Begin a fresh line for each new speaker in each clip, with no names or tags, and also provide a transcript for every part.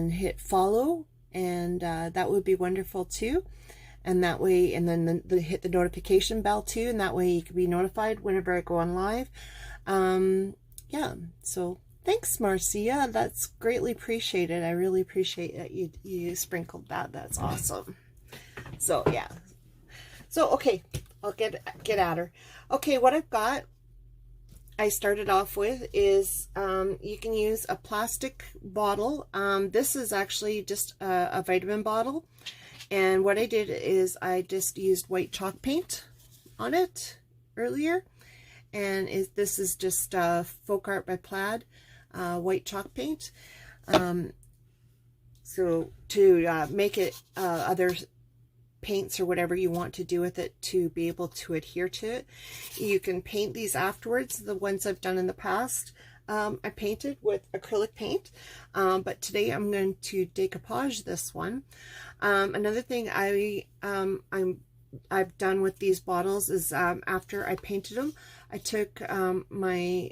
and hit follow, and that would be wonderful too. And that way, and then hit the notification bell too, and that way you can be notified whenever I go on live. Yeah, so thanks, Marcia. That's greatly appreciated. I really appreciate that you sprinkled that. That's awesome. So yeah. So okay, I'll get at her. Okay, what I've got, I started off with is you can use a plastic bottle. This is actually just a vitamin bottle. And what I did is I just used white chalk paint on it earlier. And this is just Folk Art by Plaid white chalk paint. So to make it other paints or whatever you want to do with it to be able to adhere to it. You can paint these afterwards. The ones I've done in the past, I painted with acrylic paint, but today I'm going to decoupage this one. Another thing I've done with these bottles is after I painted them, I took my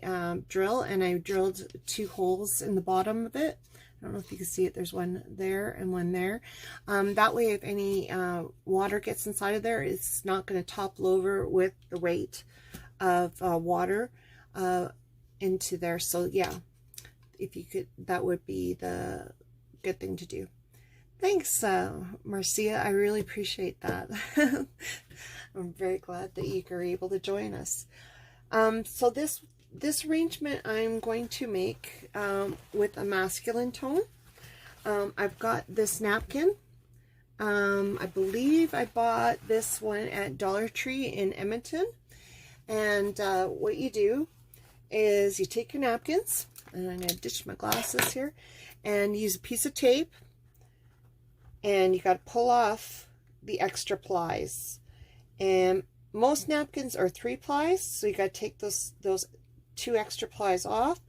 drill and I drilled 2 holes in the bottom of it. I don't know if you can see it. There's one there and one there. That way, if any water gets inside of there, it's not going to topple over with the weight of water into there. So yeah, if you could, that would be the good thing to do. Thanks, Marcia. I really appreciate that. I'm very glad that you were able to join us. So this arrangement I'm going to make with a masculine tone. I've got this napkin. I believe I bought this one at Dollar Tree in Edmonton. And what you do is you take your napkins, and I'm going to ditch my glasses here, and use a piece of tape, and you got to pull off the extra plies. And most napkins are 3 plies, so you got to take those 2 extra plies off,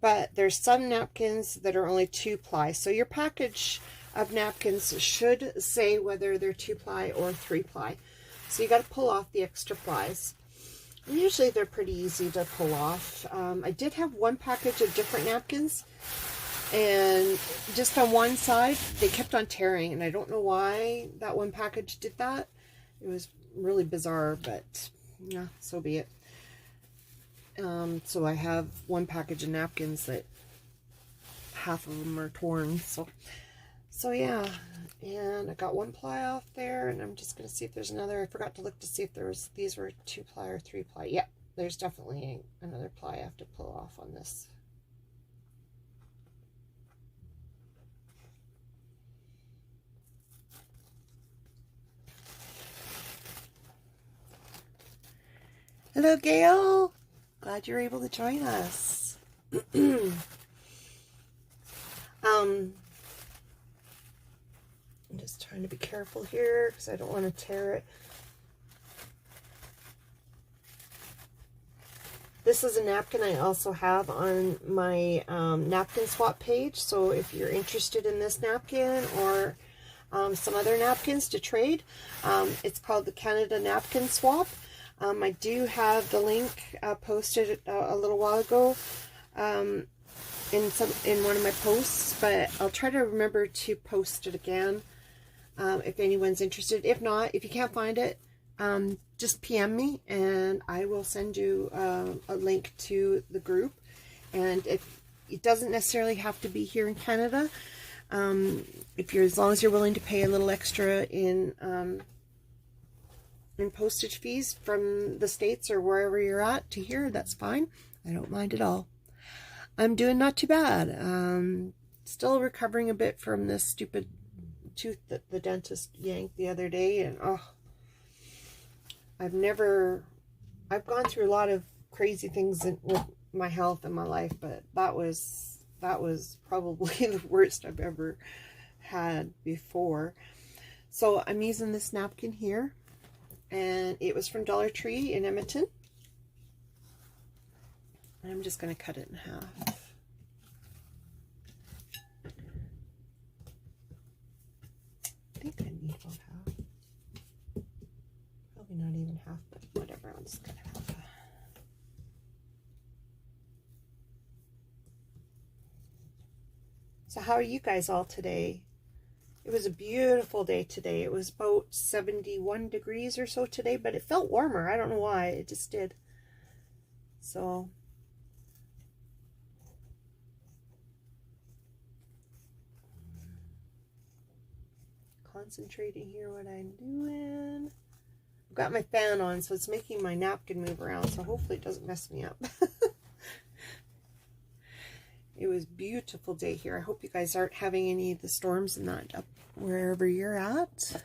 but there's some napkins that are only 2 ply. So your package of napkins should say whether they're 2 ply or 3 ply. So you got to pull off the extra plies. And usually they're pretty easy to pull off. I did have one package of different napkins, and just on one side they kept on tearing, and I don't know why that one package did that. It was really bizarre, but yeah, so be it. So I have one package of napkins that half of them are torn. So yeah, and I got 1 ply off there, and I'm just going to see if there's another. I forgot to look to see if these were 2 ply or 3 ply. Yeah, there's definitely another ply I have to pull off on this. Hello, Gail. Glad you're able to join us. I'm just trying to be careful here because I don't want to tear it. This is a napkin I also have on my napkin swap page. So if you're interested in this napkin or some other napkins to trade, it's called the Canada Napkin Swap. I do have the link posted a little while ago in one of my posts, but I'll try to remember to post it again if anyone's interested. If not, if you can't find it, just PM me and I will send you a link to the group. And it doesn't necessarily have to be here in Canada. As long as you're willing to pay a little extra in postage fees from the States or wherever you're at to here, that's fine. I don't mind at all. I'm doing not too bad. Still recovering a bit from this stupid tooth that the dentist yanked the other day, and I've gone through a lot of crazy things with my health and my life, but that was probably the worst I've ever had before. So I'm using this napkin here, and it was from Dollar Tree in Edmonton. I'm just going to cut it in half. I think I need about half. Probably not even half, but whatever, I'll just cut half. So So how are you guys all today? It was a beautiful day today. It was about 71 degrees or so today, but it felt warmer. I don't know why. It just did. So concentrating here what I'm doing. I've got my fan on, so it's making my napkin move around, so hopefully it doesn't mess me up. It was a beautiful day here. I hope you guys aren't having any of the storms and that up wherever you're at.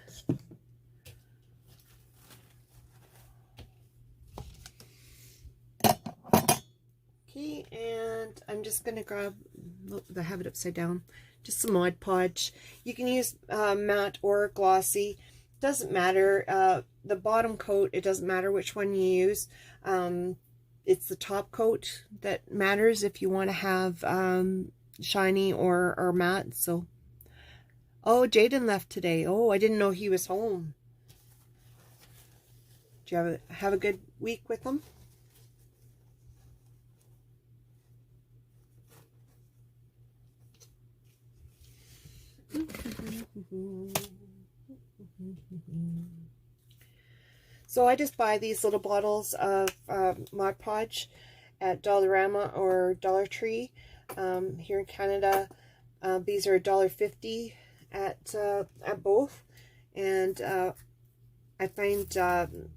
Okay, and I'm just going to grab, I have it upside down, just some Mod Podge. You can use matte or glossy. Doesn't matter. The bottom coat, it doesn't matter which one you use. It's the top coat that matters if you want to have shiny or matte. So, oh, Jaden left today. Oh, I didn't know he was home. Did you have a good week with him? So I just buy these little bottles of Mod Podge at Dollarama or Dollar Tree. Here in Canada, these are $1.50 at both. And I find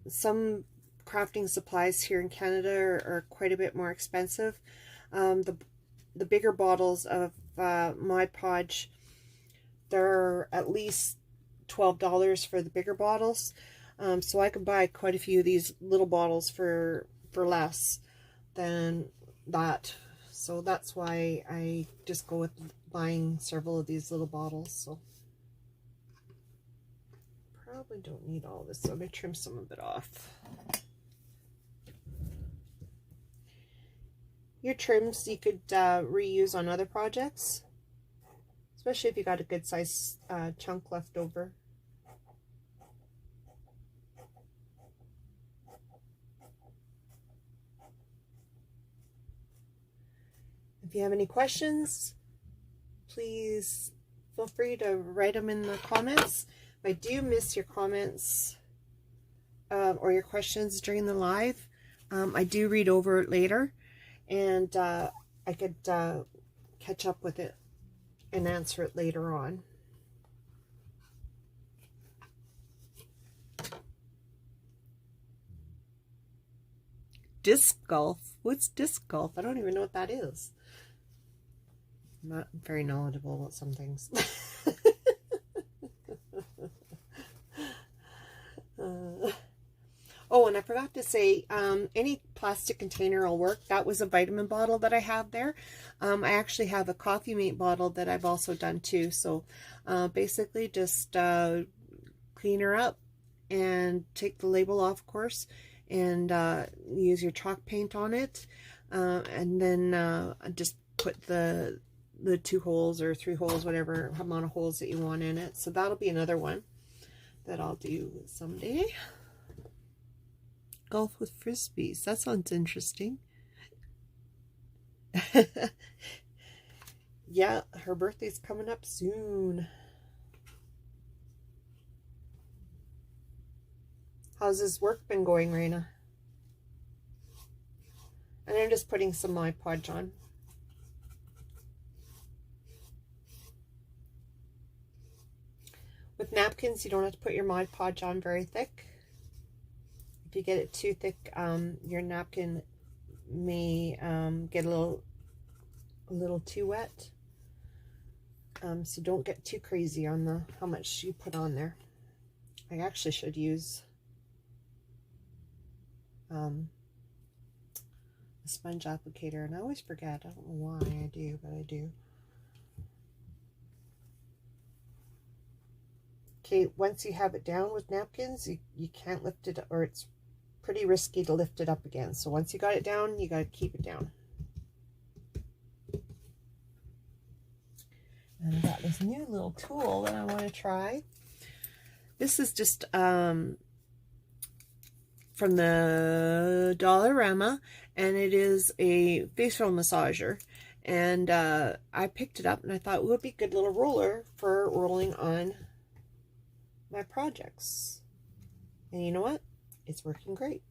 some crafting supplies here in Canada are quite a bit more expensive. The bigger bottles of Mod Podge, they're at least $12 for the bigger bottles. So I could buy quite a few of these little bottles for less than that. So that's why I just go with buying several of these little bottles. So probably don't need all this, so I'm going to trim some of it off. Your trims you could reuse on other projects, especially if you got a good size chunk left over. If you have any questions, please feel free to write them in the comments. If I do miss your comments or your questions during the live, I do read over it later, and I could catch up with it and answer it later on. Disc golf? What's disc golf? I don't even know what that is. I'm not very knowledgeable about some things. Oh, and I forgot to say, any plastic container will work. That was a vitamin bottle that I have there. I actually have a Coffee Mate bottle that I've also done too. So basically just clean her up and take the label off, of course, and use your chalk paint on it. And then just put the 2 holes or 3 holes, whatever amount of holes that you want in it. So that'll be another one that I'll do someday. Golf with frisbees. That sounds interesting. Yeah, her birthday's coming up soon. How's this work been going, Raina? And I'm just putting some Mod Podge on. With napkins, you don't have to put your Mod Podge on very thick. If you get it too thick, your napkin may get a little too wet. So don't get too crazy on how much you put on there. I actually should use a sponge applicator, and I always forget. I don't know why I do, but I do. Okay, once you have it down with napkins, you can't lift it, or it's pretty risky to lift it up again. So once you got it down, you got to keep it down. And I got this new little tool that I want to try. This is just from the Dollarama, and it is a facial massager. And I picked it up and I thought it would be a good little roller for rolling on my projects. And you know what? It's working great.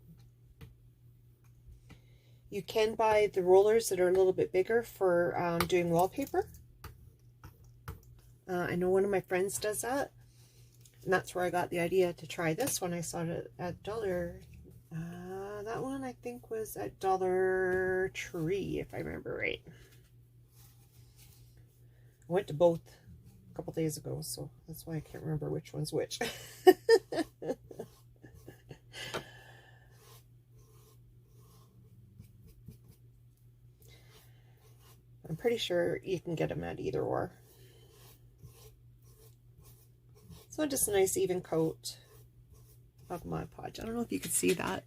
You can buy the rollers that are a little bit bigger for doing wallpaper. I know one of my friends does that. And that's where I got the idea to try this one. I saw it at Dollar. That one I think was at Dollar Tree, if I remember right. I went to both a couple days ago, so that's why I can't remember which one's which. I'm pretty sure you can get them at either or. So just a nice even coat of Mod Podge. I don't know if you could see that,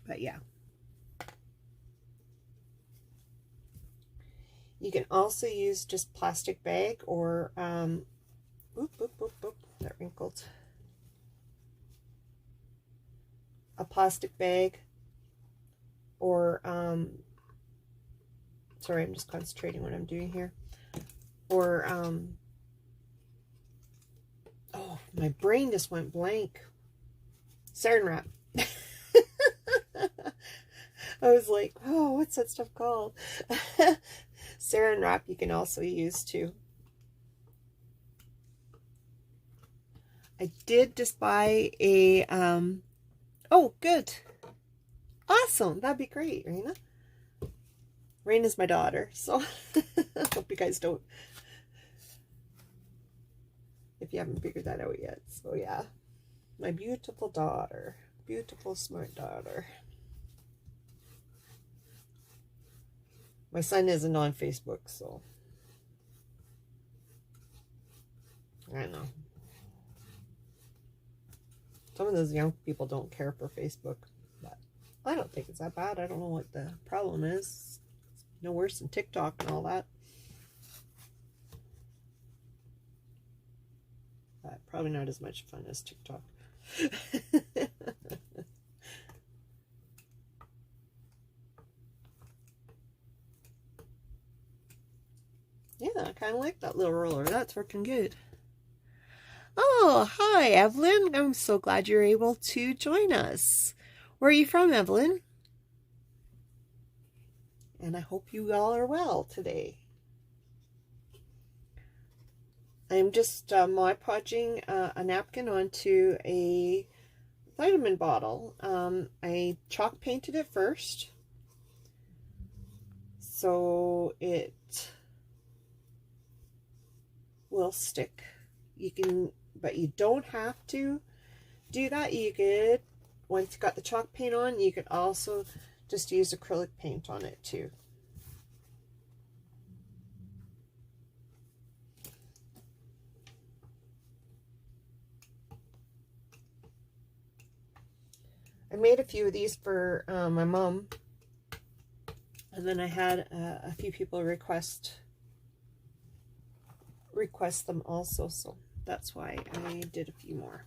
but yeah. You can also use just plastic bag or, oop, that wrinkled. A plastic bag or, sorry, I'm just concentrating what I'm doing here. Or, oh, my brain just went blank. Saran wrap. I was like, oh, what's that stuff called? Saran wrap you can also use too. I did just buy a, oh, good. Awesome. That'd be great, Raina. Raina's my daughter, so I hope you guys don't, if you haven't figured that out yet. So yeah, my beautiful daughter, beautiful, smart daughter. My son isn't on Facebook, so I don't know. Some of those young people don't care for Facebook, but I don't think it's that bad. I don't know what the problem is. It's no worse than TikTok and all that. But probably not as much fun as TikTok. Yeah, I kind of like that little roller. That's working good. Oh, hi, Evelyn. I'm so glad you're able to join us. Where are you from, Evelyn? And I hope you all are well today. I'm just Mod Podging a napkin onto a vitamin bottle. I chalk painted it first, so it will stick. You can, but you don't have to do that. You could, once you got the chalk paint on, you could also just use acrylic paint on it too. I made a few of these for my mom, and then I had a few people request them also, so that's why I did a few more.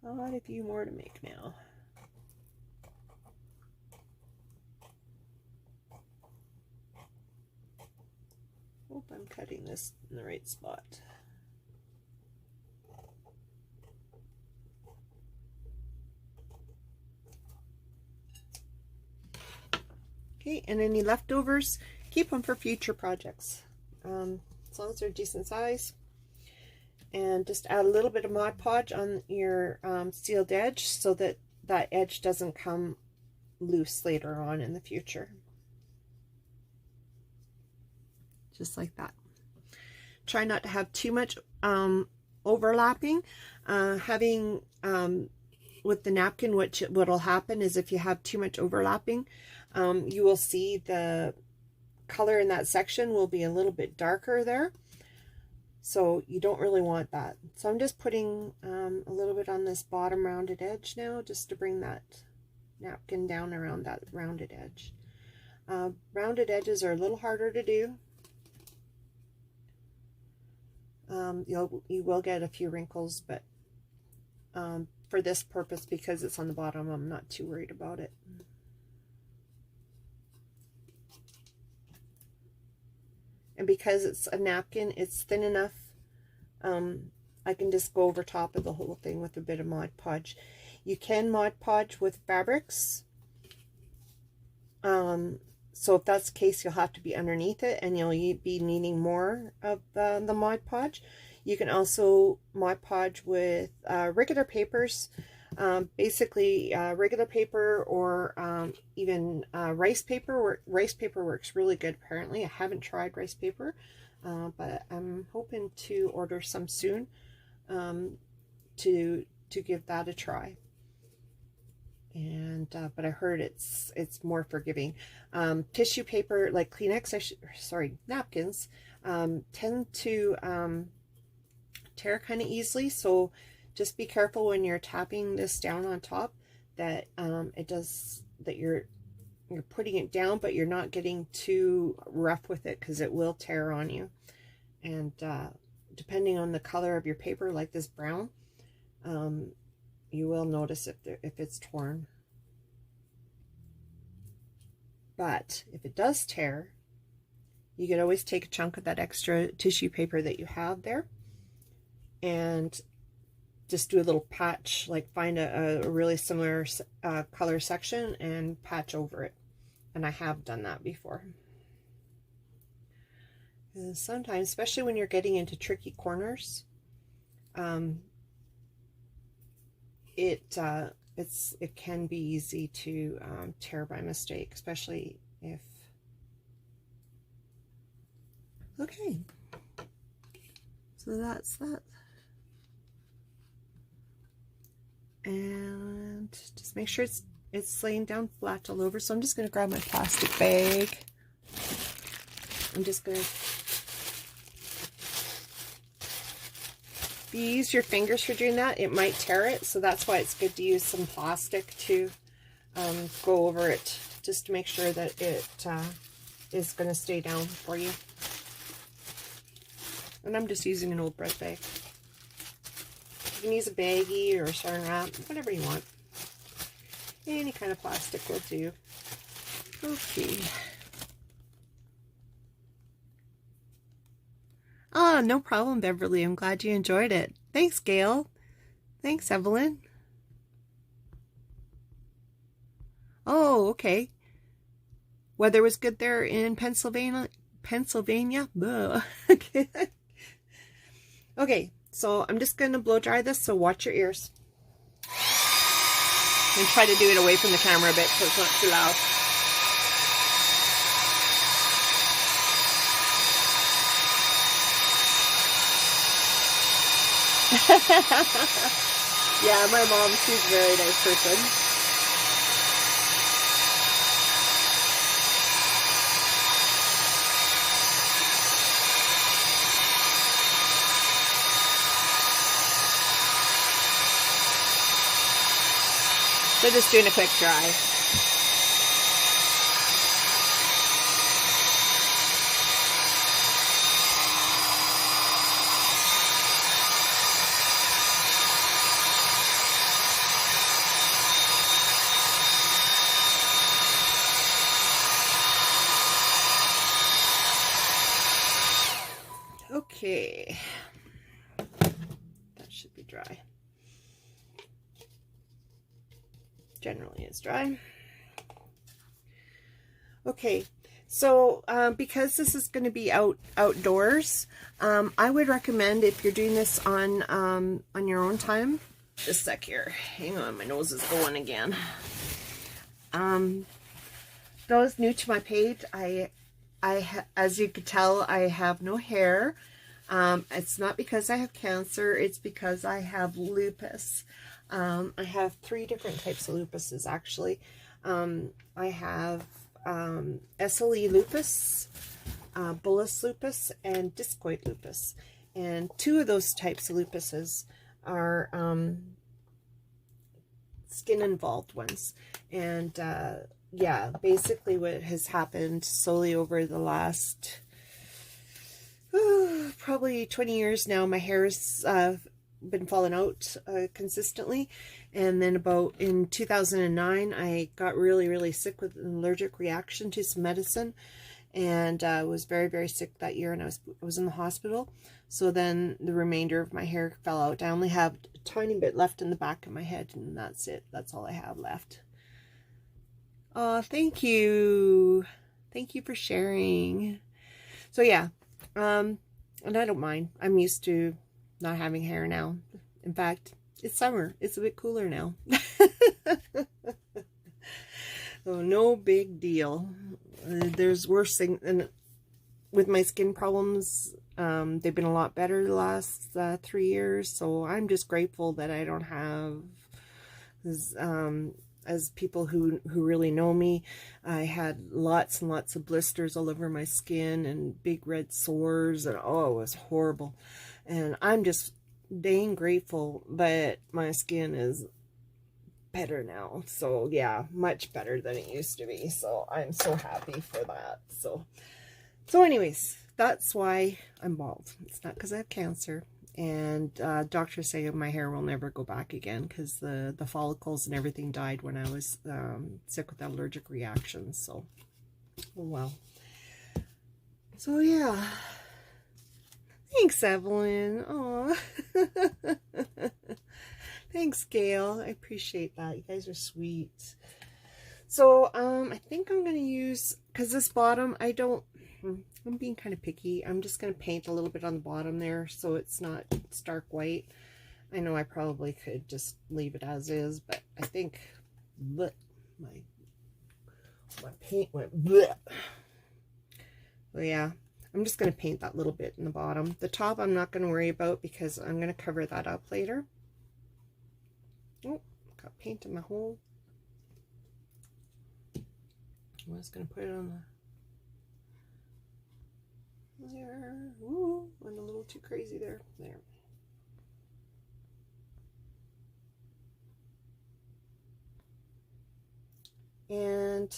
I'll add a few more to make now. Hope I'm cutting this in the right spot. Okay, and any leftovers, keep them for future projects, as long as they're decent size. And just add a little bit of Mod Podge on your sealed edge so that that edge doesn't come loose later on in the future. Just like that. Try not to have too much overlapping. Having with the napkin, what'll happen is if you have too much overlapping, you will see the color in that section will be a little bit darker there. So you don't really want that. So I'm just putting a little bit on this bottom rounded edge now, just to bring that napkin down around that rounded edge. Rounded edges are a little harder to do. You will get a few wrinkles, but for this purpose, because it's on the bottom, I'm not too worried about it. And because it's a napkin, it's thin enough. I can just go over top of the whole thing with a bit of Mod Podge. You can Mod Podge with fabrics. So if that's the case, you'll have to be underneath it, and you'll be needing more of the Mod Podge. You can also Mod Podge with regular papers. Basically, regular paper or even rice paper. Rice paper works really good, apparently. I haven't tried rice paper, but I'm hoping to order some soon to give that a try. And but I heard it's more forgiving. Tissue paper like Kleenex, napkins, tend to tear kind of easily, so just be careful when you're tapping this down on top that you're putting it down, but you're not getting too rough with it, because it will tear on you. And depending on the color of your paper, like this brown, you will notice if it's torn. But if it does tear, you can always take a chunk of that extra tissue paper that you have there and just do a little patch, like find a really similar color section and patch over it. And I have done that before. And sometimes, especially when you're getting into tricky corners, it can be easy to tear by mistake, especially if... Okay, so that's that. And just make sure it's laying down flat all over. So I'm just going to grab my plastic bag. I'm just going to... If you use your fingers for doing that, it might tear it. So that's why it's good to use some plastic to go over it, just to make sure that it is going to stay down for you. And I'm just using an old bread bag. You can use a baggie or a saran wrap, whatever you want. Any kind of plastic will do. Okay. Oh, no problem, Beverly. I'm glad you enjoyed it. Thanks, Gail. Thanks, Evelyn. Oh, okay. Weather was good there in Pennsylvania. Okay. Okay, so I'm just going to blow dry this, so watch your ears. And try to do it away from the camera a bit so it's not too loud. Yeah, my mom, she's a very nice person. So just doing a quick dry. Okay, that should be dry. Generally it's dry. Okay, so because this is going to be outdoors, I would recommend, if you're doing this on your own time. Just a sec here. Hang on, my nose is going again. Those new to my page, as you could tell, I have no hair. It's not because I have cancer, it's because I have lupus. I have 3 different types of lupuses, actually. I have SLE lupus, bullous lupus, and discoid lupus. And 2 of those types of lupuses are skin-involved ones. And yeah, basically what has happened slowly over the last probably 20 years now, my hair is been falling out consistently. And then about in 2009, I got really sick with an allergic reaction to some medicine, and was very sick that year, and I was in the hospital. So then the remainder of my hair fell out. I only have a tiny bit left in the back of my head, and that's it. That's all I have left. Oh, thank you. Thank you for sharing. So yeah, and I don't mind. I'm used to not having hair now. In fact, it's summer. It's a bit cooler now. So no big deal. There's worse things, and with my skin problems, they've been a lot better the last 3 years. So I'm just grateful that I don't have, as people who really know me, I had lots and lots of blisters all over my skin and big red sores, and oh, it was horrible. And I'm just dang grateful that my skin is better now. So yeah, much better than it used to be. So I'm so happy for that. So anyways, that's why I'm bald. It's not because I have cancer. And doctors say my hair will never go back again because the follicles and everything died when I was sick with allergic reactions. So, oh well. So yeah. Thanks, Evelyn. Aw. Thanks, Gail. I appreciate that. You guys are sweet. So, I think I'm going to use, because this bottom, I'm being kind of picky. I'm just going to paint a little bit on the bottom there so it's not stark white. I know I probably could just leave it as is, but I think my paint went bleh. So yeah, I'm just going to paint that little bit in the bottom. The top I'm not going to worry about because I'm going to cover that up later. Oh, got paint in my hole. I'm just going to put it on there. Ooh, went a little too crazy there. There. And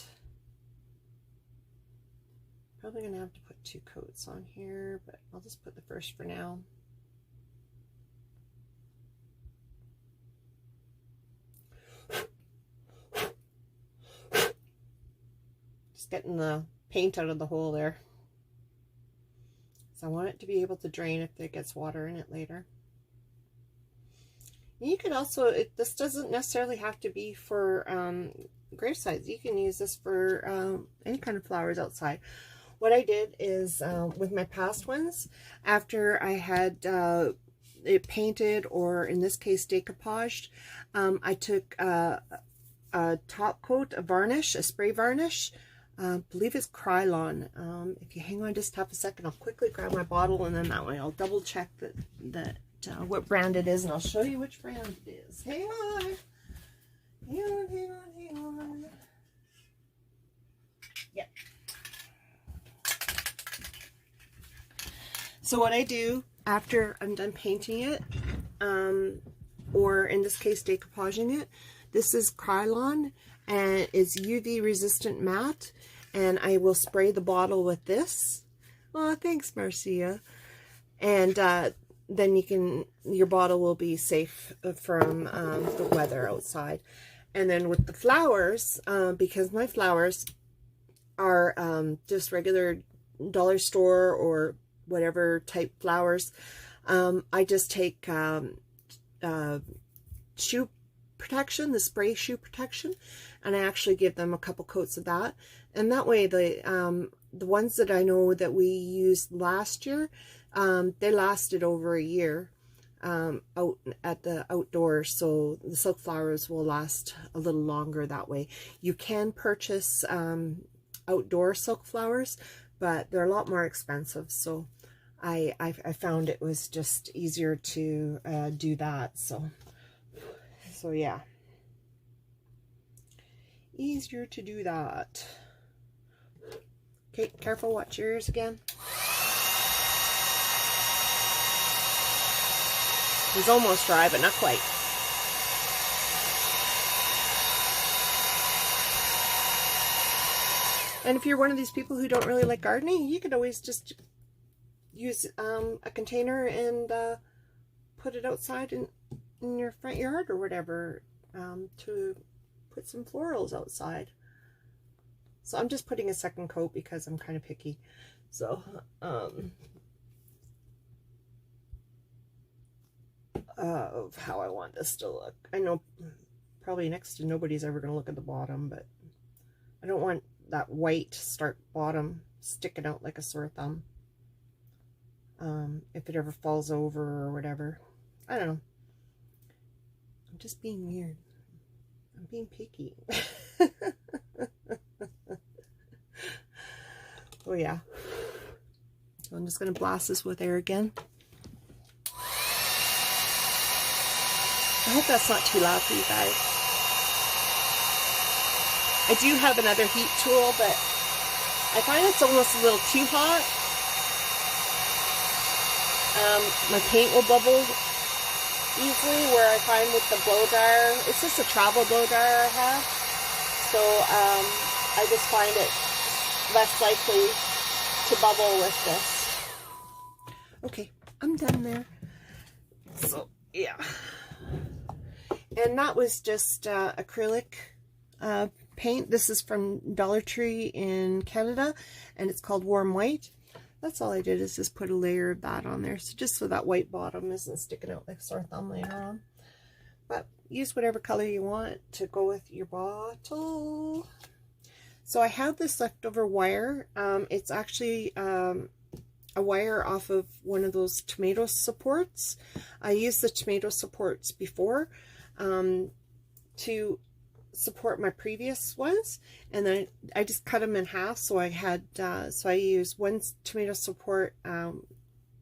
probably going to have to put 2 coats on here, but I'll just put the first for now. Getting the paint out of the hole there. So I want it to be able to drain if it gets water in it later. You could also, this doesn't necessarily have to be for gravesides. You can use this for any kind of flowers outside. What I did is, with my past ones, after I had it painted, or in this case decoupaged, I took a top coat of varnish, a spray varnish. I believe it's Krylon. If you hang on just half a second, I'll quickly grab my bottle, and then that way I'll double check that what brand it is, and I'll show you which brand it is. Hang on. Hang on, hang on, hang on. Yep. So what I do after I'm done painting it, or in this case decoupaging it, this is Krylon, and it's UV resistant matte, and I will spray the bottle with this. Oh, thanks, Marcia. And then your bottle will be safe from the weather outside. And then with the flowers, because my flowers are just regular dollar store or whatever type flowers, I just take shoe protection, the spray shoe protection, and I actually give them a couple coats of that. And that way the ones that I know that we used last year, they lasted over a year out at the outdoors, so the silk flowers will last a little longer that way. You can purchase outdoor silk flowers, but they're a lot more expensive, so I found it was just easier to do that. So yeah, easier to do that. Okay, careful, watch your ears again. It's almost dry, but not quite. And if you're one of these people who don't really like gardening, you could always just use a container and put it outside in your front yard or whatever, to put some florals outside. So I'm just putting a second coat because I'm kind of picky. So, of how I want this to look. I know probably next to nobody's ever going to look at the bottom, but I don't want that white stark bottom sticking out like a sore thumb. If it ever falls over or whatever. I don't know. I'm just being weird. I'm being picky. Oh yeah. So I'm just going to blast this with air again. I hope that's not too loud for you guys. I do have another heat tool, but I find it's almost a little too hot. My paint will bubble easily, where I find with the blow dryer, it's just a travel blow dryer I have. So I just find it less likely to bubble with this. Okay, I'm done there. So yeah. And that was just acrylic paint. This is from Dollar Tree in Canada, and it's called Warm White. That's all I did, is just put a layer of that on there, so just so that white bottom isn't sticking out like a sore thumb later on. But use whatever color you want to go with your bottle. So I have this leftover wire. It's actually a wire off of one of those tomato supports. I used the tomato supports before to support my previous ones, and then I just cut them in half. So I had so I used one tomato support.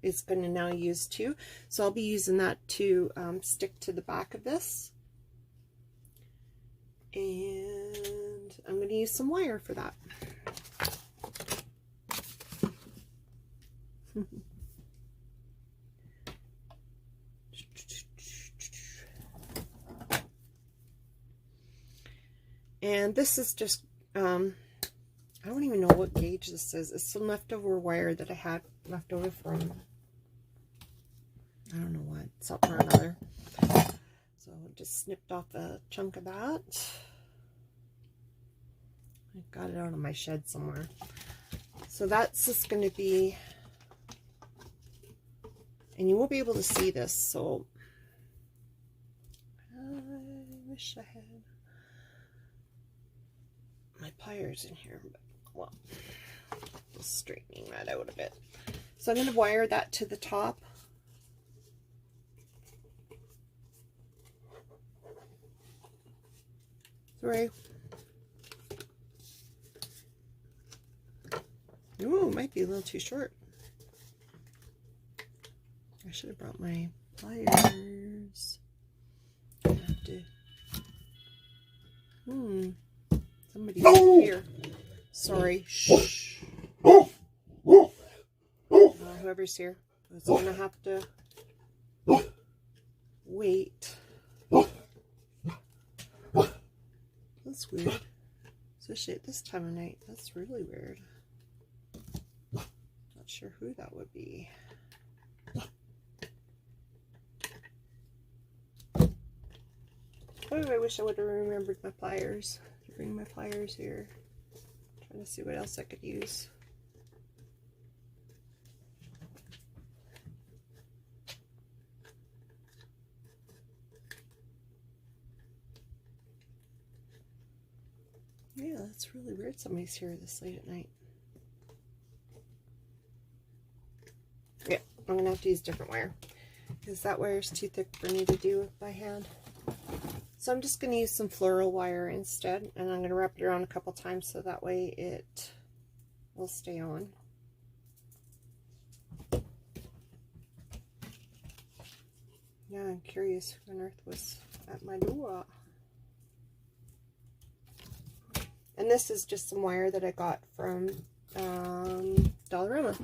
It's going to now use two, so I'll be using that to stick to the back of this, and I'm going to use some wire for that. And this is just, I don't even know what gauge this is. It's some leftover wire that I had left over from, I don't know what, something or another. So I just snipped off a chunk of that. I got it out of my shed somewhere. So that's just going to be, and you won't be able to see this, so I wish I had my pliers in here, but well, just straightening that out a bit. So I'm going to wire that to the top. Sorry. Ooh, might be a little too short. I should have brought my pliers. I have to. Somebody's here. Sorry. Shh. Whoever's here is going to have to wait. That's weird. Especially at this time of night. That's really weird. Not sure who that would be. Oh, I wish I would have remembered my pliers. Bring my pliers here. Trying to see what else I could use. Yeah, that's really weird. Somebody's here this late at night. Yeah, I'm gonna have to use different wire because that wire is too thick for me to do with by hand. So I'm just going to use some floral wire instead, and I'm going to wrap it around a couple times so that way it will stay on. Yeah, I'm curious who on earth was at my door. And this is just some wire that I got from Dollarama.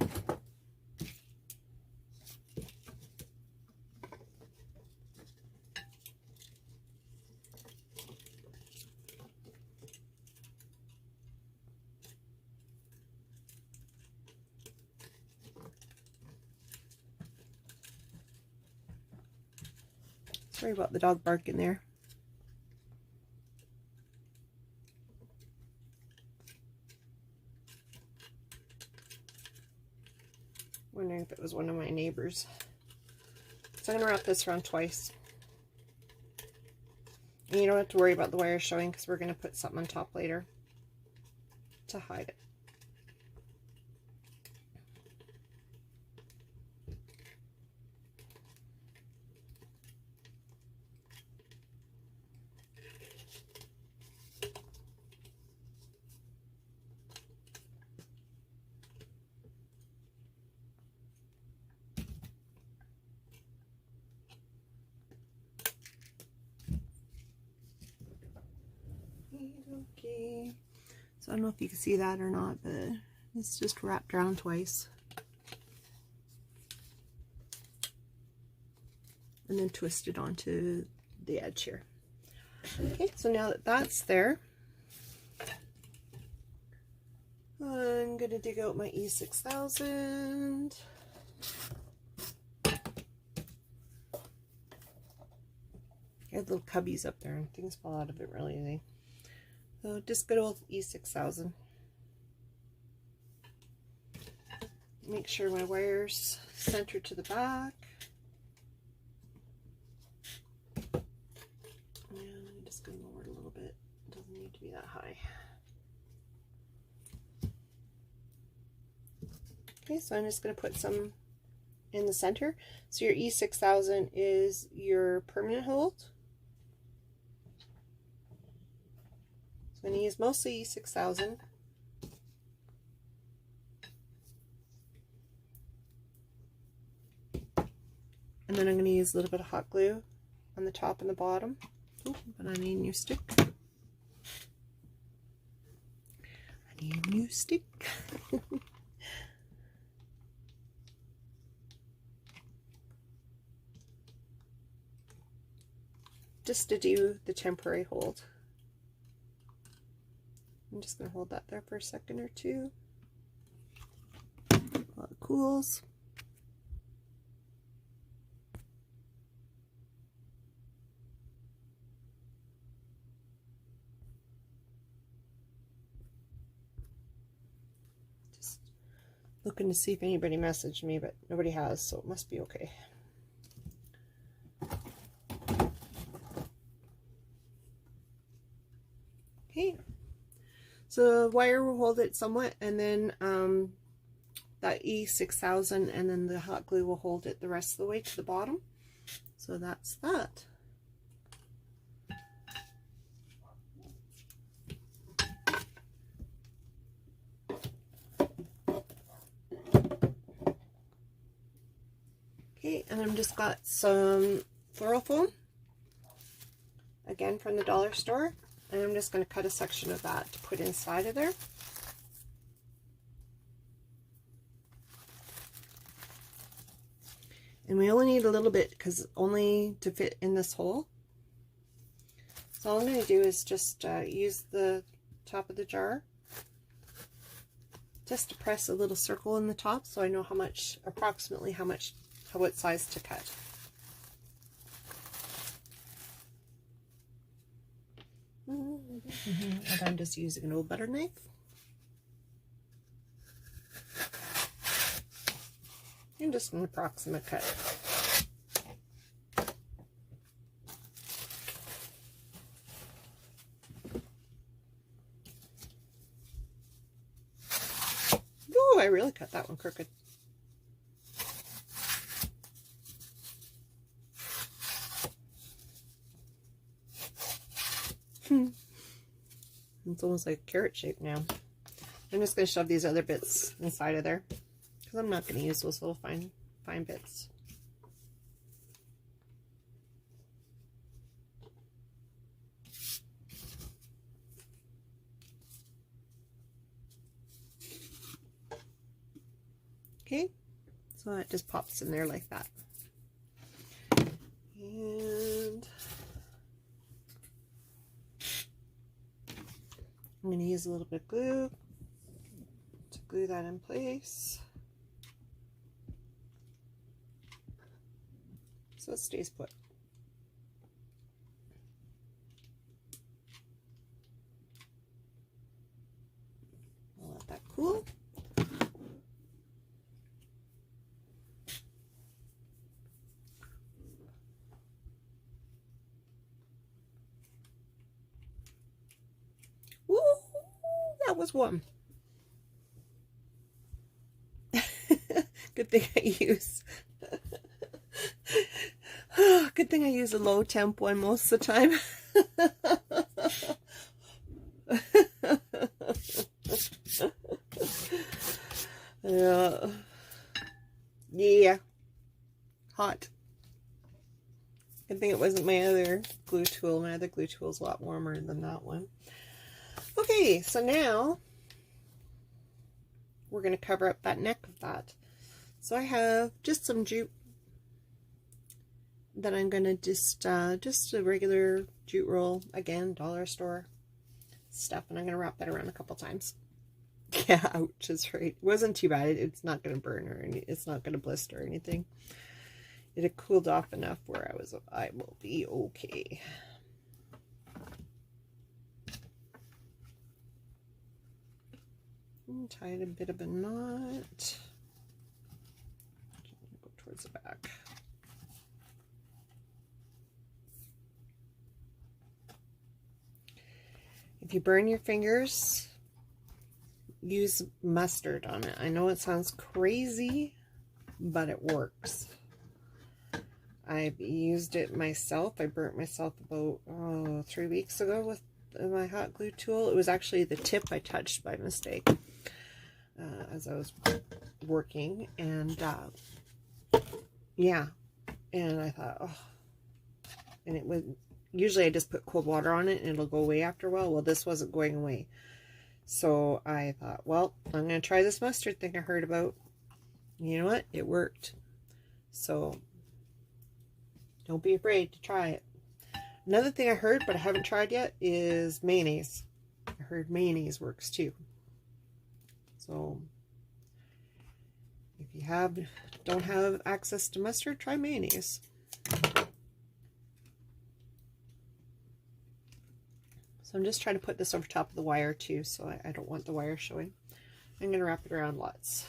Sorry about the dog barking there. Wondering if it was one of my neighbors. So I'm going to wrap this around twice. And you don't have to worry about the wire showing because we're going to put something on top later to hide it. Okay, so I don't know if you can see that or not, but it's just wrapped around twice. And then twisted onto the edge here. Okay, so now that that's there, I'm going to dig out my E6000. I had little cubbies up there and things fall out of it really easy. So just good old E6000. Make sure my wire's centered to the back. And I'm just going to lower it a little bit. It doesn't need to be that high. Okay, so I'm just going to put some in the center. So your E6000 is your permanent hold. I'm going to use mostly E6000. And then I'm going to use a little bit of hot glue on the top and the bottom. Oh, but I need a new stick. I need a new stick. Just to do the temporary hold. I'm just going to hold that there for a second or two while it cools. Just looking to see if anybody messaged me, but nobody has, so it must be okay. Okay. So the wire will hold it somewhat, and then that E6000 and then the hot glue will hold it the rest of the way to the bottom. So that's that. Okay, and I've just got some floral foam, again from the dollar store. And I'm just going to cut a section of that to put inside of there. And we only need a little bit because only to fit in this hole. So all I'm going to do is just use the top of the jar just to press a little circle in the top so I know how much, approximately what size to cut. And I'm just using an old butter knife. And just an approximate cut. Ooh, I really cut that one crooked. It's almost like a carrot shape now. I'm just going to shove these other bits inside of there because I'm not going to use those little fine bits. Okay, so that just pops in there like that. And I'm going to use a little bit of glue to glue that in place so it stays put. cool? Woo! That was one. Good thing I use. Good thing I use a low temp one most of the time. Yeah. Hot. Good thing it wasn't my other glue tool. My other glue tool is a lot warmer than that one. Okay, so now we're going to cover up that neck of that. So I have just some jute that I'm going to just a regular jute roll, again, dollar store stuff, and I'm going to wrap that around a couple times. Yeah, ouch, is right. It wasn't too bad. It's not going to burn or it's not going to blister or anything. It had cooled off enough where I will be okay. Tied a bit of a knot. Go towards the back. If you burn your fingers, use mustard on it. I know it sounds crazy, but it works. I've used it myself. I burnt myself about 3 weeks ago with my hot glue tool. It was actually the tip I touched by mistake as I was working, and yeah, and I thought, oh, and it would, usually I just put cold water on it and it'll go away after a while. Well, this wasn't going away, so I thought, well, I'm going to try this mustard thing I heard about. You know what? It worked. So don't be afraid to try it. Another thing I heard, but I haven't tried yet, is mayonnaise. I heard mayonnaise works too. So if you don't have access to mustard, try mayonnaise. So I'm just trying to put this over top of the wire too, so I don't want the wire showing. I'm going to wrap it around lots.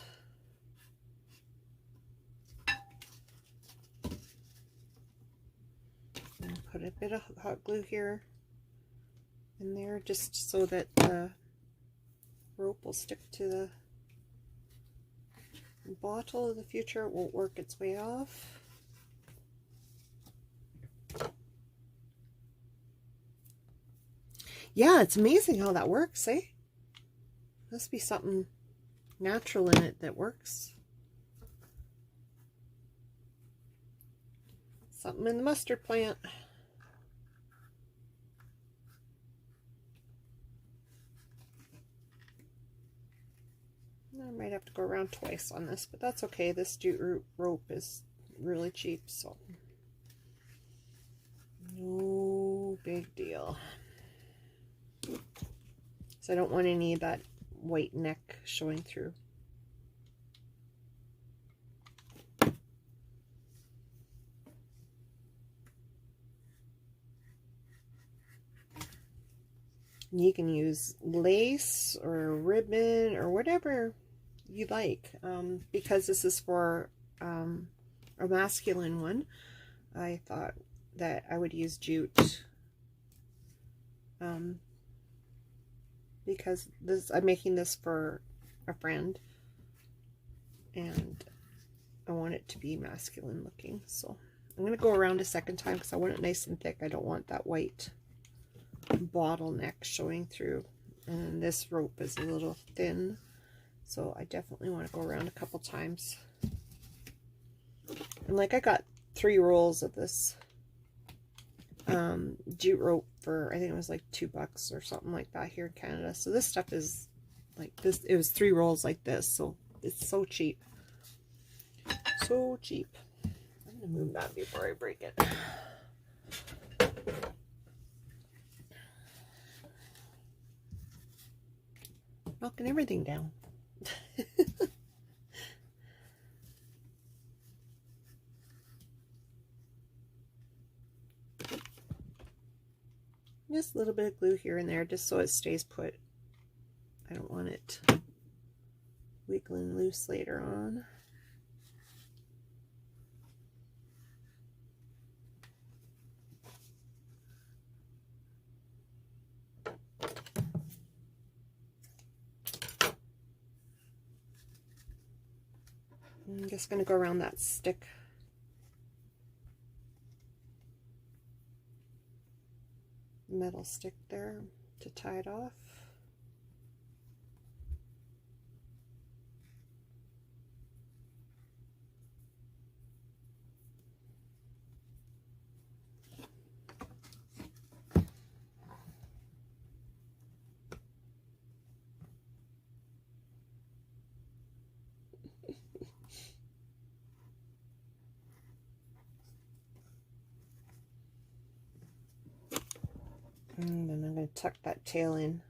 And put a bit of hot glue here and there, just so that the rope will stick to the bottle in the future. It won't work its way off. Yeah, it's amazing how that works, eh? Must be something natural in it that works. Something in the mustard plant. I might have to go around twice on this, but that's okay. This jute rope is really cheap, so no big deal. So I don't want any of that white neck showing through. You can use lace or ribbon or whatever you like. Because this is for a masculine one, I thought that I would use jute. Because I'm making this for a friend, and I want it to be masculine looking. So I'm going to go around a second time because I want it nice and thick. I don't want that white bottleneck showing through, and this rope is a little thin, so I definitely want to go around a couple times. And like, I got 3 rolls of this jute rope for, I think it was like $2 or something like that here in Canada. So this stuff is like this, it was 3 rolls like this, so it's so cheap. So cheap. I'm gonna move that before I break it. Knocking everything down. Just a little bit of glue here and there, just so it stays put. I don't want it wiggling loose later on. I'm just going to go around that stick. Metal stick there to tie it off. And then I'm going to tuck that tail in.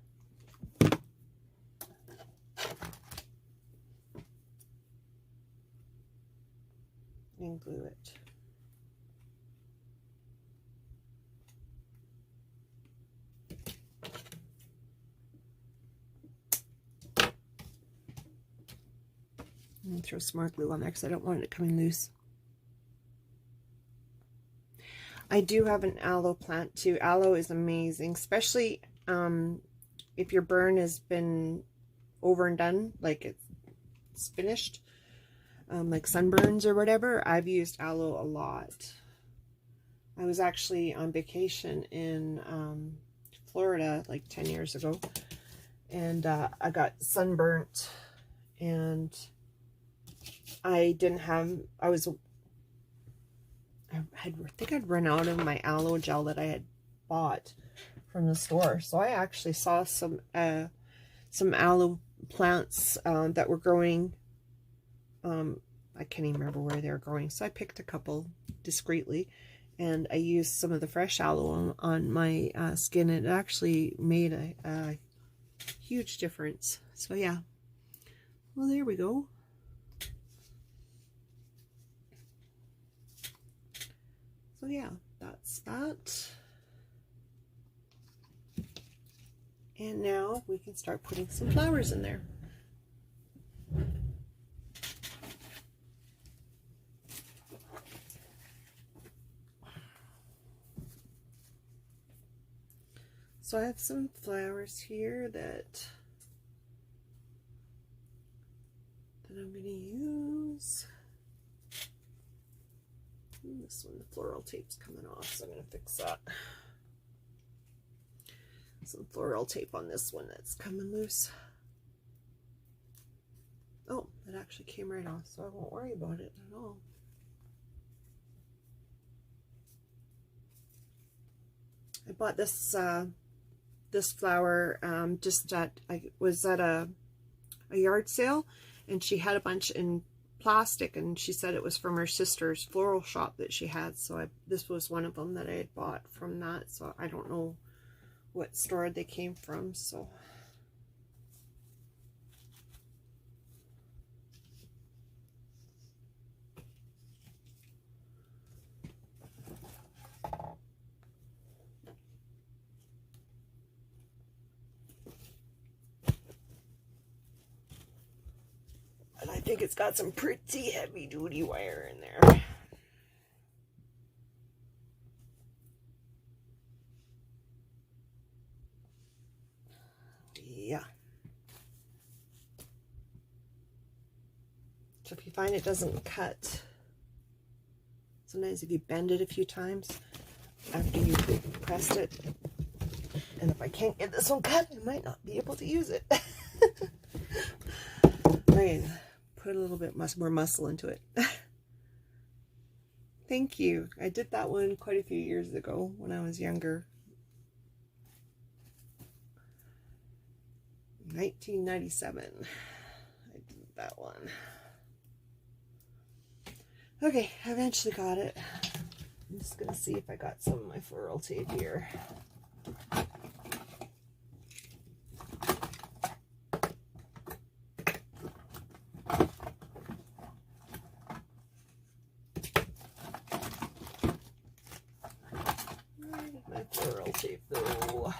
And glue it. And throw some more glue on there because I don't want it coming loose. I do have an aloe plant too. Aloe is amazing, especially if your burn has been over and done, like it's finished, like sunburns or whatever. I've used aloe a lot. I was actually on vacation in Florida like 10 years ago, and I got sunburnt, and I think I'd run out of my aloe gel that I had bought from the store. So I actually saw some aloe plants that were growing. I can't even remember where they were growing. So I picked a couple discreetly, and I used some of the fresh aloe on my skin. It actually made a huge difference. So yeah. Well, there we go. So yeah, that's that. And now we can start putting some flowers in there. So I have some flowers here that I'm going to use. This one, the floral tape's coming off, so I'm going to fix that. Some floral tape on this one that's coming loose. Oh, it actually came right off, so I won't worry about it at all. I bought this this flower just I was at a yard sale, and she had a bunch in plastic, and she said it was from her sister's floral shop that she had, so this was one of them that I had bought from that. So I don't know what store they came from. So and I think it's got some pretty heavy duty wire in there. Yeah. So if you find it doesn't cut, sometimes if you bend it a few times after you've pressed it, and if I can't get this one cut, I might not be able to use it. Right. Put a little bit more muscle into it. Thank you. I did that one quite a few years ago when I was younger. 1997. I did that one. Okay, I eventually got it. I'm just going to see if I got some of my floral tape here. My floral tape though.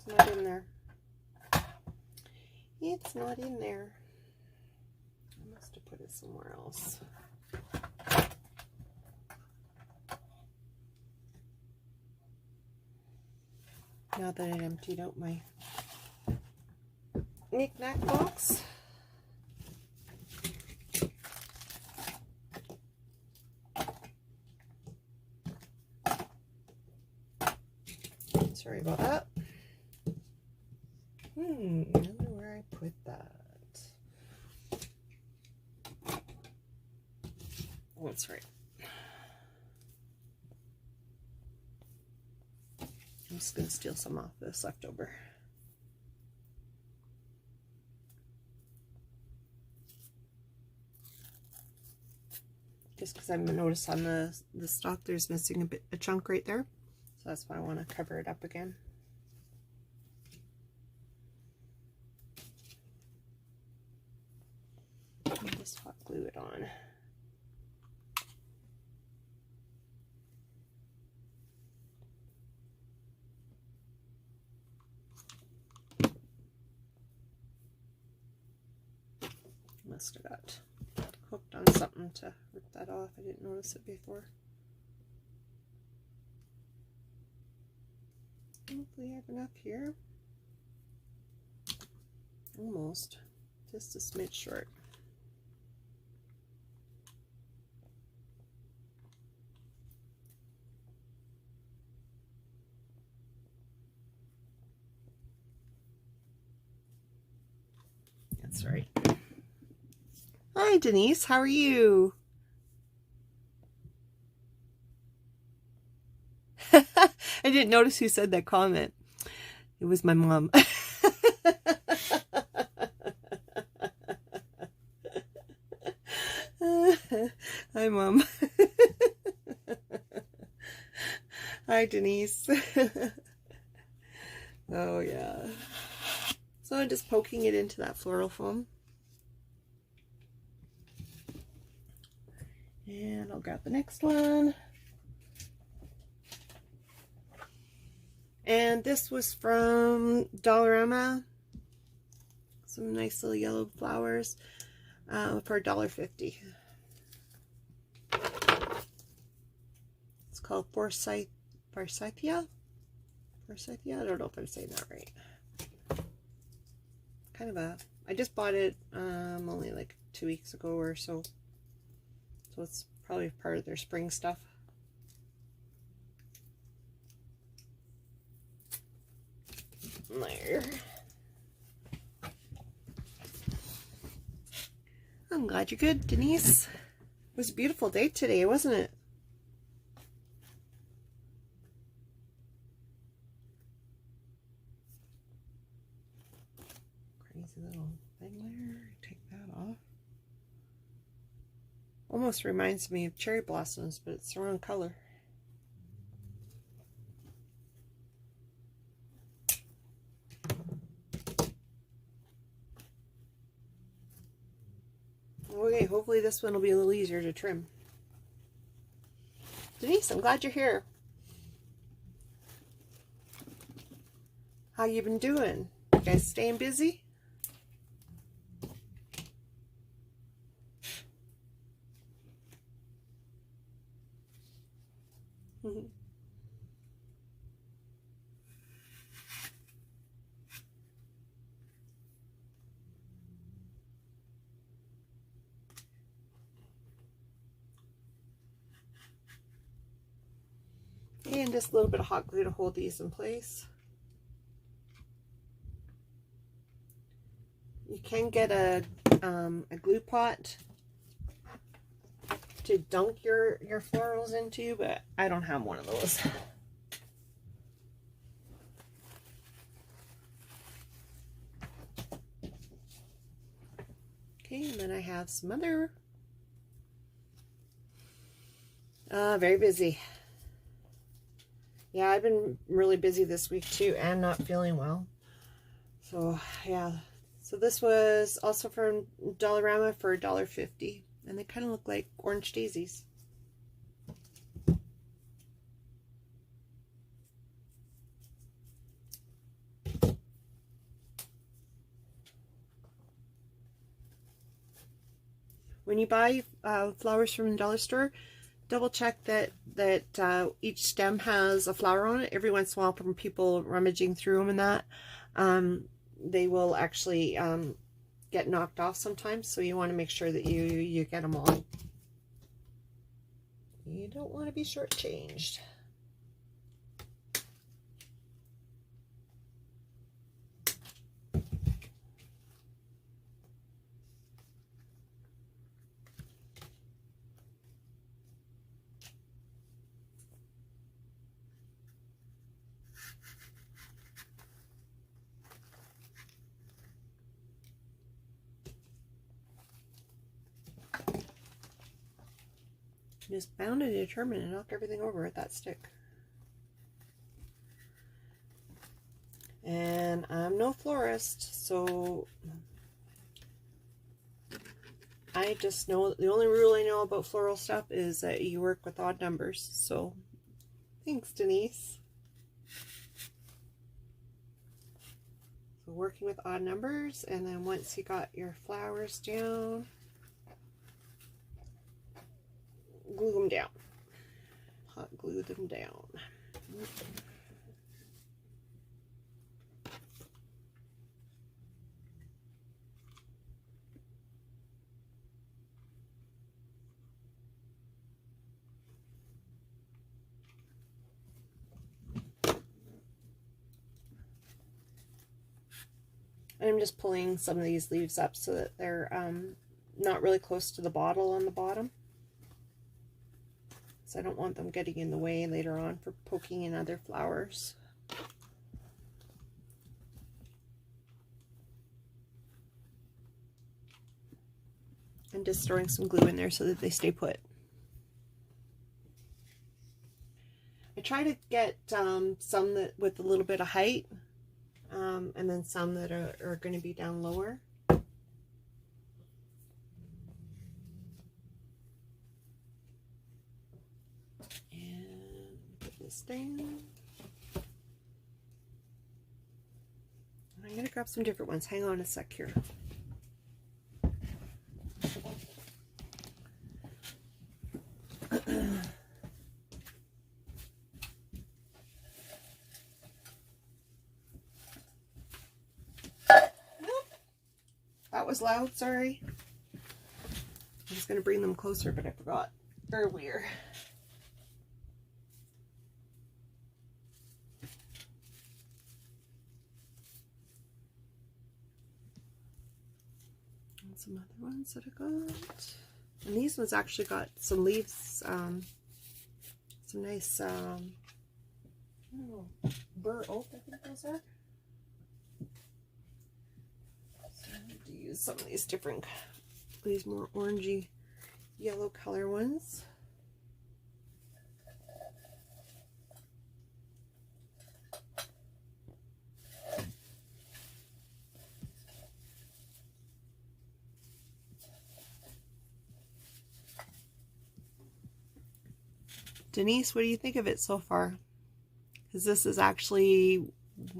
not in there. It's not in there. I must have put it somewhere else. Now that I emptied out my knick-knack box. Sorry about that. I don't know where I put that. Oh, that's right. I'm just going to steal some off this leftover. Just because I've noticed on the stock there's missing a chunk right there. So that's why I want to cover it up again. And just hot glue it on. Must have got hooked on something to rip that off. I didn't notice it before. Hopefully I have enough here. Almost. Just a smidge short. That's right. Hi Denise, how are you? I didn't notice who said that comment. It was my mom. Hi, Mom. Hi, Denise. Oh, yeah. So I'm just poking it into that floral foam. And I'll grab the next one. And this was from Dollarama. Some nice little yellow flowers for $1.50. It's called Forsythia. Forsythia? I don't know if I'm saying that right. Kind of a... I just bought it only like 2 weeks ago or so. So it's probably part of their spring stuff. There. I'm glad you're good, Denise. It was a beautiful day today, wasn't it? Crazy little thing there. Take that off. Almost reminds me of cherry blossoms, but it's the wrong color. Okay, hopefully this one will be a little easier to trim. Denise, I'm glad you're here. How you been doing? You guys staying busy? And just a little bit of hot glue to hold these in place. You can get a glue pot to dunk your florals into, but I don't have one of those. Okay, and then I have some other. Very busy. Yeah, I've been really busy this week too, and not feeling well. So yeah, so this was also from Dollarama for $1.50, and they kind of look like orange daisies. when you buy flowers from the dollar store, double check that each stem has a flower on it. Every once in a while, from people rummaging through them and that, they will actually get knocked off sometimes. So you want to make sure that you get them all. You don't want to be shortchanged. Just bound and determined and knock everything over with that stick. And I'm no florist, so I just know the only rule I know about floral stuff is that you work with odd numbers. So thanks, Denise. So working with odd numbers, and then once you got your flowers down, glue them down. Hot glue them down. I'm just pulling some of these leaves up so that they're not really close to the bottle on the bottom. So I don't want them getting in the way later on for poking in other flowers. I'm just throwing some glue in there so that they stay put. I try to get some that with a little bit of height, and then some that are going to be down lower. This thing. I'm going to grab some different ones. Hang on a sec here. That was loud, sorry. I was going to bring them closer, but I forgot earlier. Some other ones that I got, and these ones actually got some leaves, some nice, I don't know, bur oak, I think those are. So I need to use some of these different, these more orangey, yellow color ones. Denise, what do you think of it so far? Because this is actually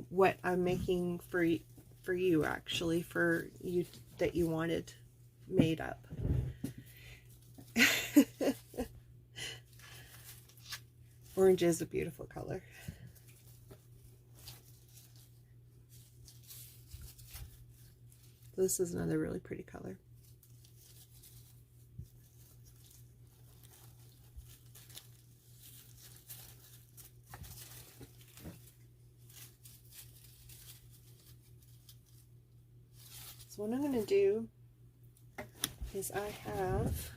what I'm making for you, actually, for you that you wanted made up. Orange is a beautiful color. This is another really pretty color. So what I'm going to do is I have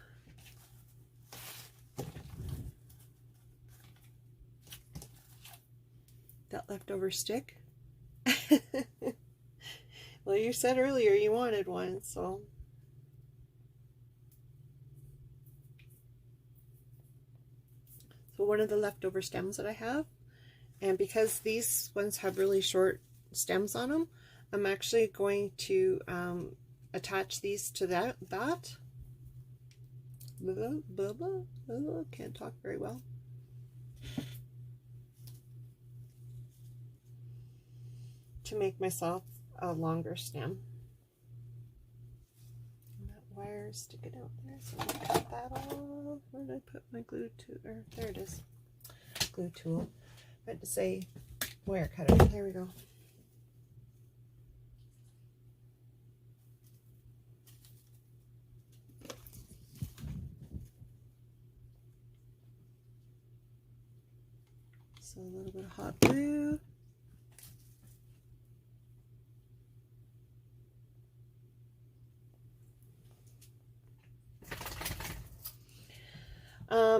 that leftover stick. Well, you said earlier you wanted one, so one of the leftover stems that I have, and because these ones have really short stems on them, I'm actually going to attach these to that. Can't talk very well. To make myself a longer stem. And that wire wire sticking out there, so I'm gonna cut that off. Where did I put my glue to? Or there it is, glue tool. I meant to say wire cutter. There we go. So a little bit of hot glue.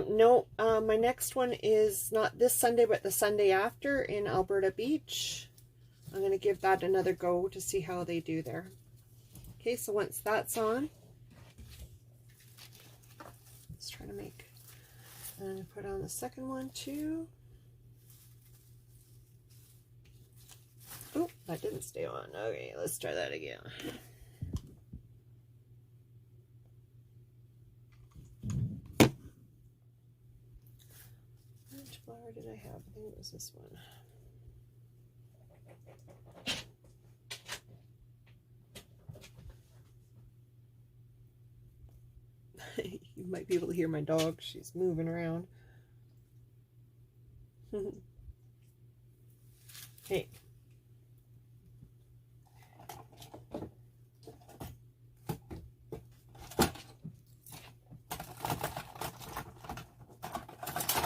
No, my next one is not this Sunday, but the Sunday after in Alberta Beach. I'm going to give that another go to see how they do there. Okay, so once that's on, let's try to make, and put on the second one too. Oh, that didn't stay on. Okay, let's try that again. Which flower did I have? I think it was this one. You might be able to hear my dog. She's moving around. Hey.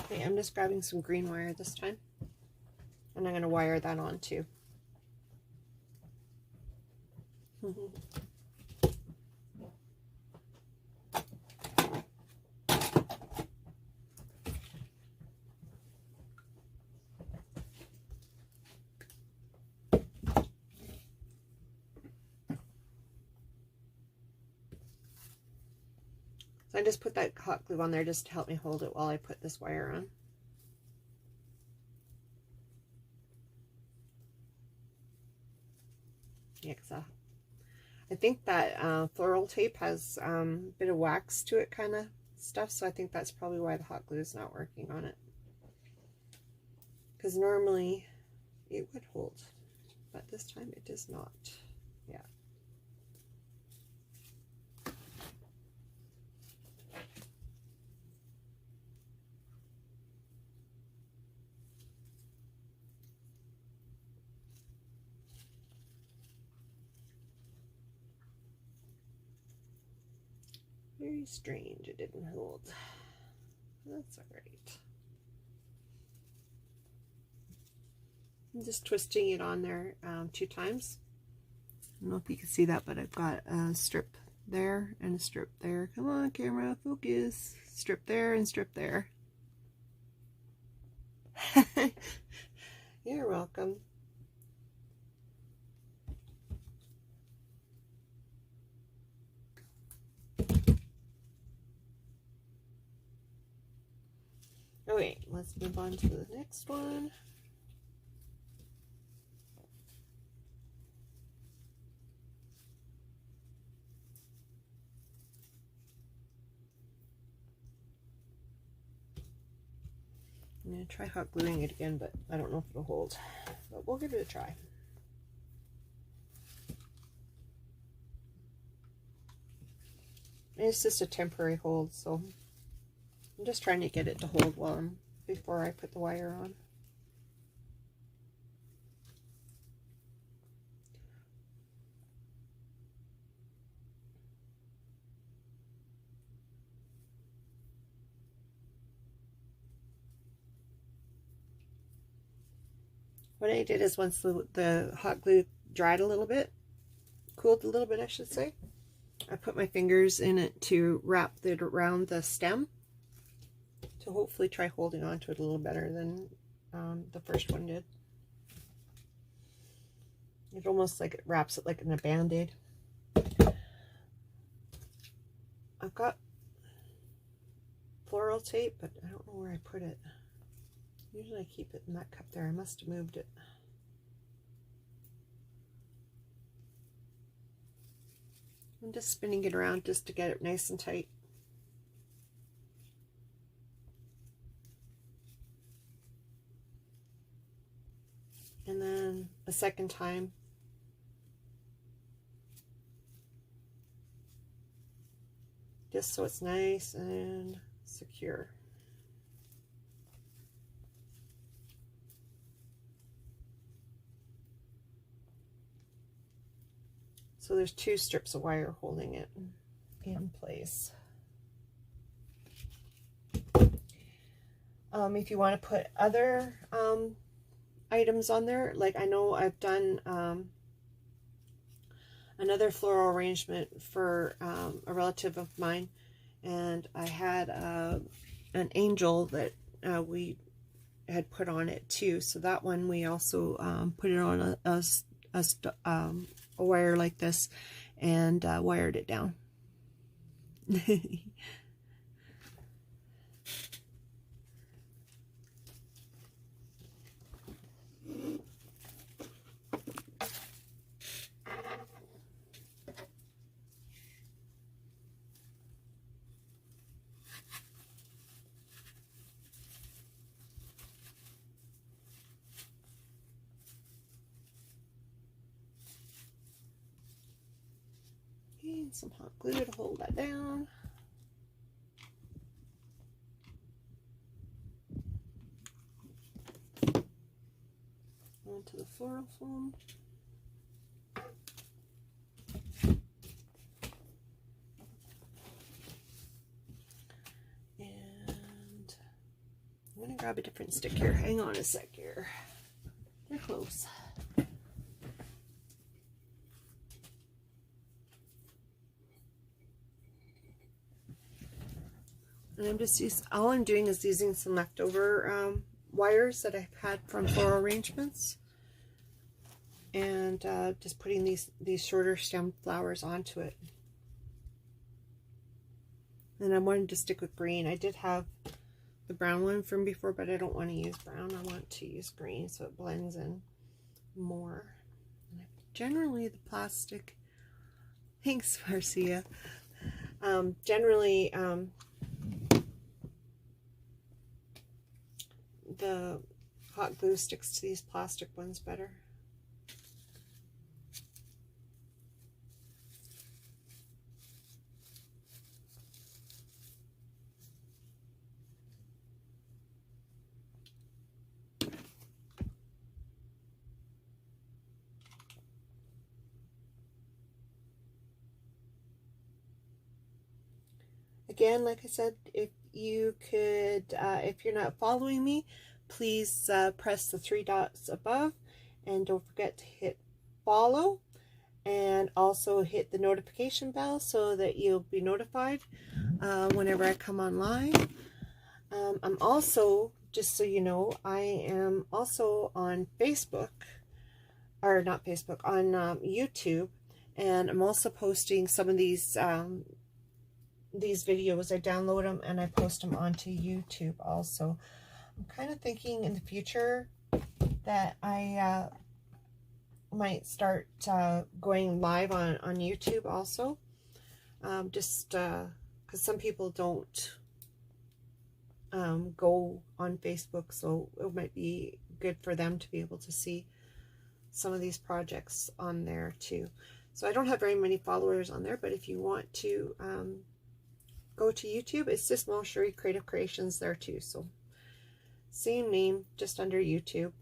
Okay, I'm just grabbing some green wire this time. And I'm going to wire that on too. So I just put that hot glue on there just to help me hold it while I put this wire on. Yeah, because I think that floral tape has a bit of wax to it kind of stuff, so I think that's probably why the hot glue is not working on it. Because normally it would hold, but this time it does not. Yeah. Very strange, it didn't hold. That's alright. I'm just twisting it on there 2 times. I don't know if you can see that, but I've got a strip there and a strip there. Come on, camera, focus. Strip there and strip there. You're welcome. Okay, let's move on to the next one. I'm going to try hot gluing it again, but I don't know if it'll hold. But we'll give it a try. It's just a temporary hold, so I'm just trying to get it to hold before I put the wire on. What I did is once the hot glue dried a little bit, cooled a little bit I should say, I put my fingers in it to wrap it around the stem to hopefully try holding on to it a little better than the first one did. It almost like it wraps it like in a band-aid. I've got floral tape, but I don't know where I put it. Usually I keep it in that cup there. I must have moved it. I'm just spinning it around just to get it nice and tight. And then a second time. this so it's nice and secure. So there's 2 strips of wire holding it in place. If you want to put other items on there, like I know I've done another floral arrangement for a relative of mine, and I had an angel that we had put on it too. So that one we also put it on a wire like this and wired it down. And some hot glue to hold that down. Onto the floral foam. And I'm going to grab a different stick here. Hang on a sec here. They're close. And I'm just all I'm doing is using some leftover wires that I've had from floral arrangements, and just putting these shorter stem flowers onto it. And I wanted to stick with green. I did have the brown one from before, but I don't want to use brown. I want to use green so it blends in more. And generally the plastic, thanks Marcia, generally the hot glue sticks to these plastic ones better. Again, like I said, if you could, if you're not following me, please press the 3 dots above, and don't forget to hit follow, and also hit the notification bell so that you'll be notified whenever I come online. I'm also, just so you know, I am also on Facebook, or not Facebook, on YouTube, and I'm also posting some of these videos. I download them and I post them onto YouTube also. I'm kind of thinking in the future that I might start going live on YouTube also, just because some people don't go on Facebook, so it might be good for them to be able to see some of these projects on there too. So I don't have very many followers on there, but if you want to go to YouTube, it's just Small Sherry Creative Creations there too. So same name, just under YouTube.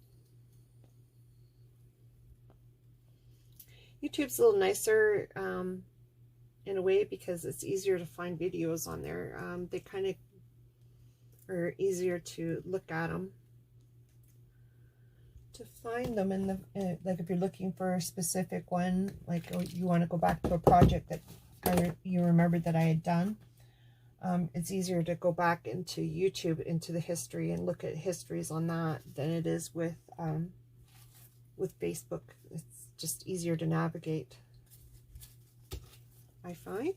YouTube's a little nicer in a way because it's easier to find videos on there. They kind of are easier to look at them, to find them in the like if you're looking for a specific one, like you want to go back to a project that you remembered that I had done. It's easier to go back into YouTube, into the history, and look at histories on that than it is with Facebook. It's just easier to navigate, I find.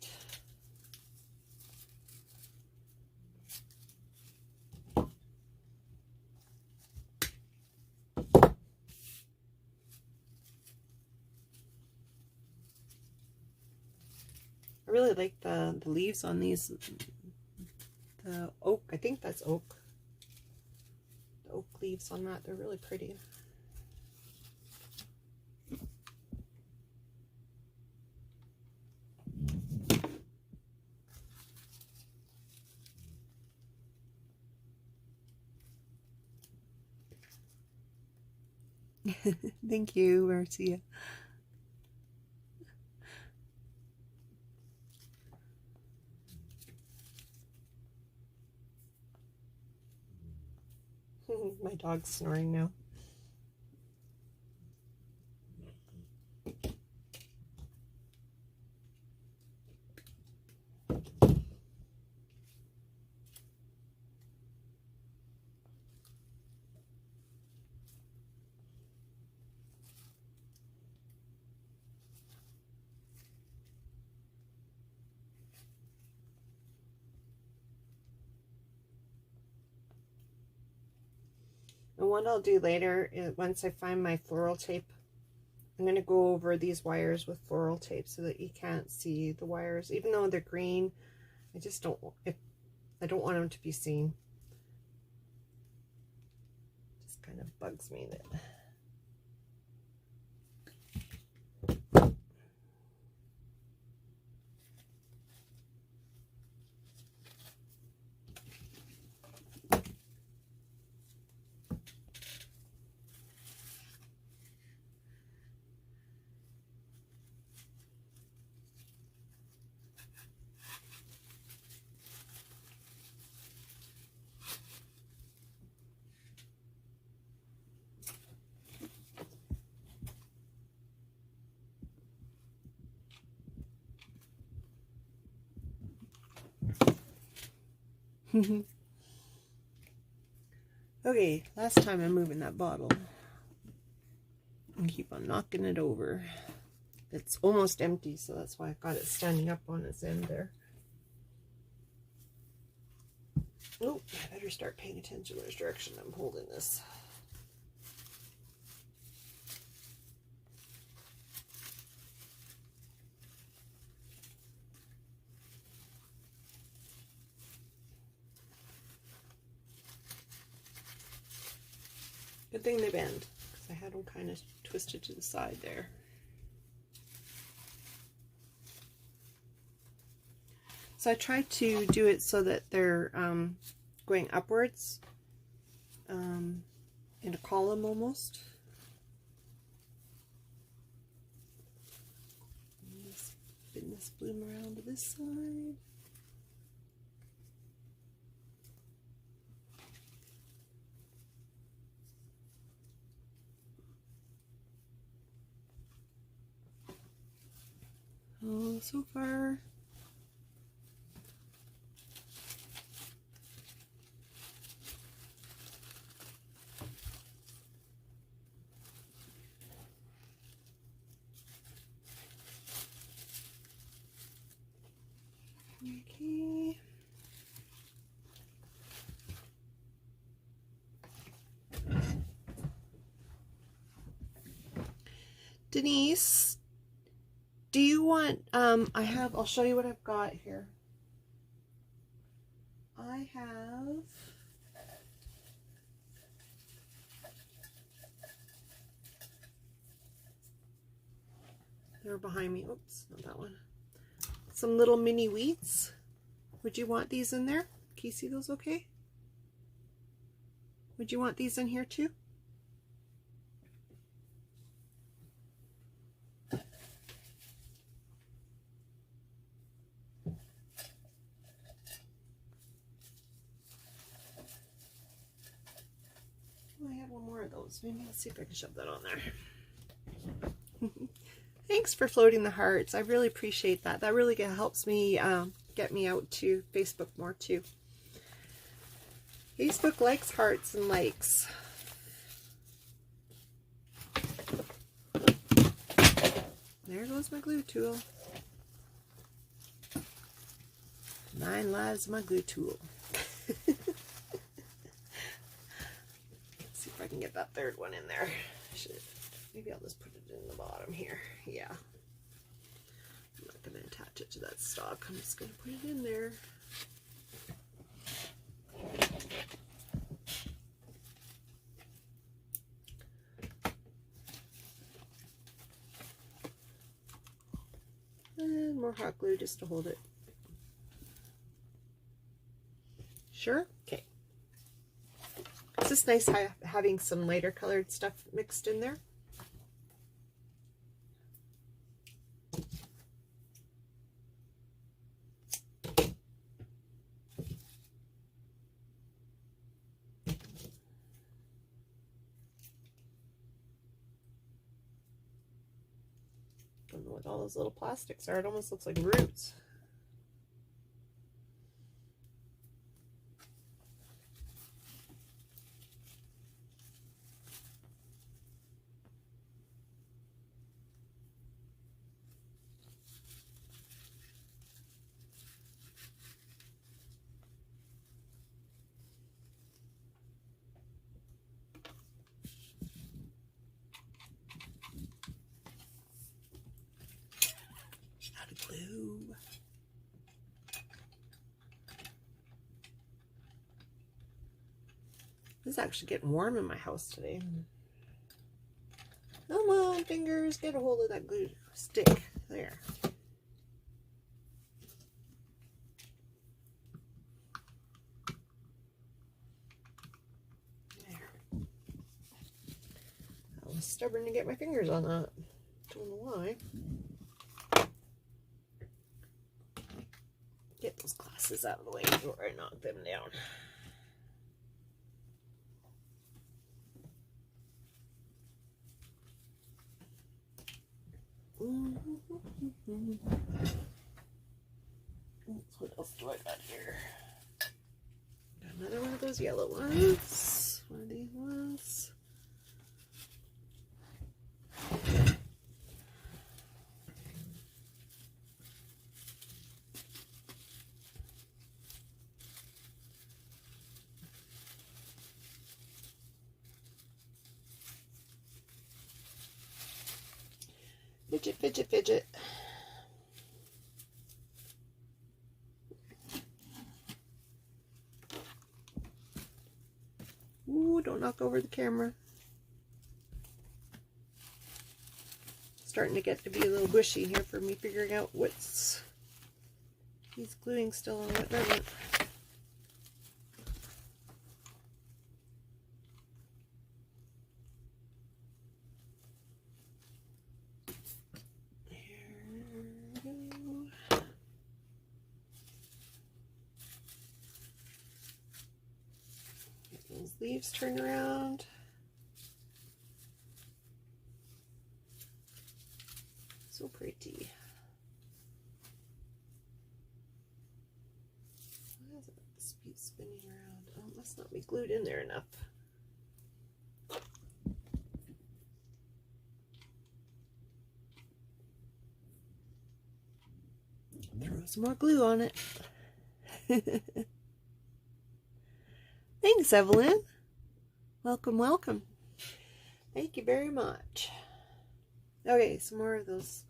I really like the leaves on these. The oak, I think that's oak. The oak leaves on that, they're really pretty. Thank you, Marcia. My dog's snoring now. And what I'll do later is, once I find my floral tape, I'm going to go over these wires with floral tape so that you can't see the wires. Even though they're green, I just don't, I don't want them to be seen. It just kind of bugs me that. Okay, last time I'm moving that bottle. And keep on knocking it over. It's almost empty, so that's why I've got it standing up on its end there. Oh, I better start paying attention which direction I'm holding this. Good thing they bend, because I had them kind of twisted to the side there. So I try to do it so that they're going upwards in a column almost. Spin this bloom around to this side. Oh, so far. Okay. Denise, do you want, I'll show you what I've got here. I have they're behind me. Oops, not that one. Some little mini wheats. Would you want these in there? Can you see those okay? Would you want these in here too? Oh, I have one more of those. Maybe let's see if I can shove that on there. Thanks for floating the hearts. I really appreciate that. That really helps me get me out to Facebook more too. Facebook likes hearts and likes. There goes my glue tool. 9 lives my glue tool. Let's see if I can get that third one in there. Maybe I'll just put it in the bottom here. Yeah. I'm not going to attach it to that stalk. I'm just going to put it in there. And more hot glue just to hold it. Sure? Okay. It's just nice having some lighter colored stuff mixed in there. Don't know what all those little plastics are. It almost looks like roots. Glue. It's actually getting warm in my house today. Come on, fingers, get a hold of that glue stick. There. There. I was stubborn to get my fingers on that. Don't know why. Get those glasses out of the way before I knock them down. What else do I got here? Got another one of those yellow ones. One of these ones. Fidget, fidget, fidget. Ooh, don't knock over the camera. Starting to get to be a little bushy here for me figuring out what's he's gluing still on what doesn't. Leaves turn around. So pretty. Why is this piece spinning around? Oh, it must not be glued in there enough. Throw some more glue on it. Thanks, Evelyn. Welcome, welcome. Thank you very much. Okay, some more of those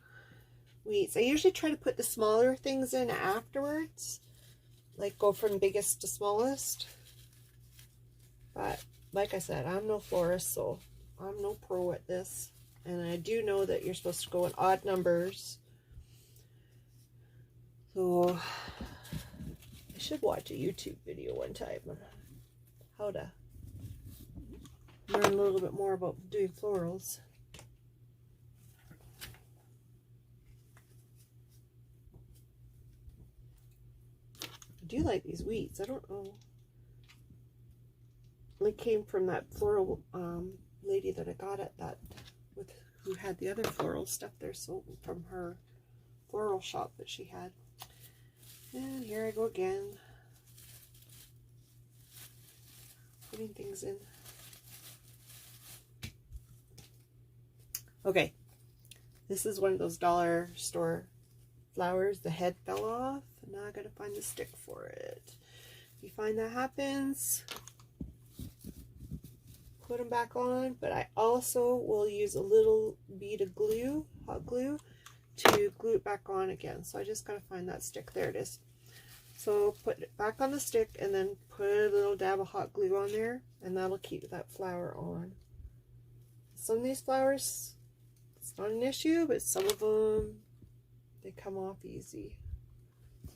wheats. I usually try to put the smaller things in afterwards, like go from biggest to smallest. But like I said, I'm no florist, so I'm no pro at this. And I do know that you're supposed to go in odd numbers. So I should watch a YouTube video one time on how to learn a little bit more about doing florals. I do like these wheats. I don't know. They came from that floral lady that I got at that with who had the other floral stuff there, sold from her floral shop that she had. And here I go again, putting things in. Okay, this is one of those dollar store flowers. The head fell off, and now I gotta find the stick for it. If you find that happens, put them back on. But I also will use a little bead of glue, hot glue, to glue it back on again. So I just gotta find that stick. There it is. So put it back on the stick and then put a little dab of hot glue on there, and that'll keep that flower on. Some of these flowers, it's not an issue, but some of them, they come off easy.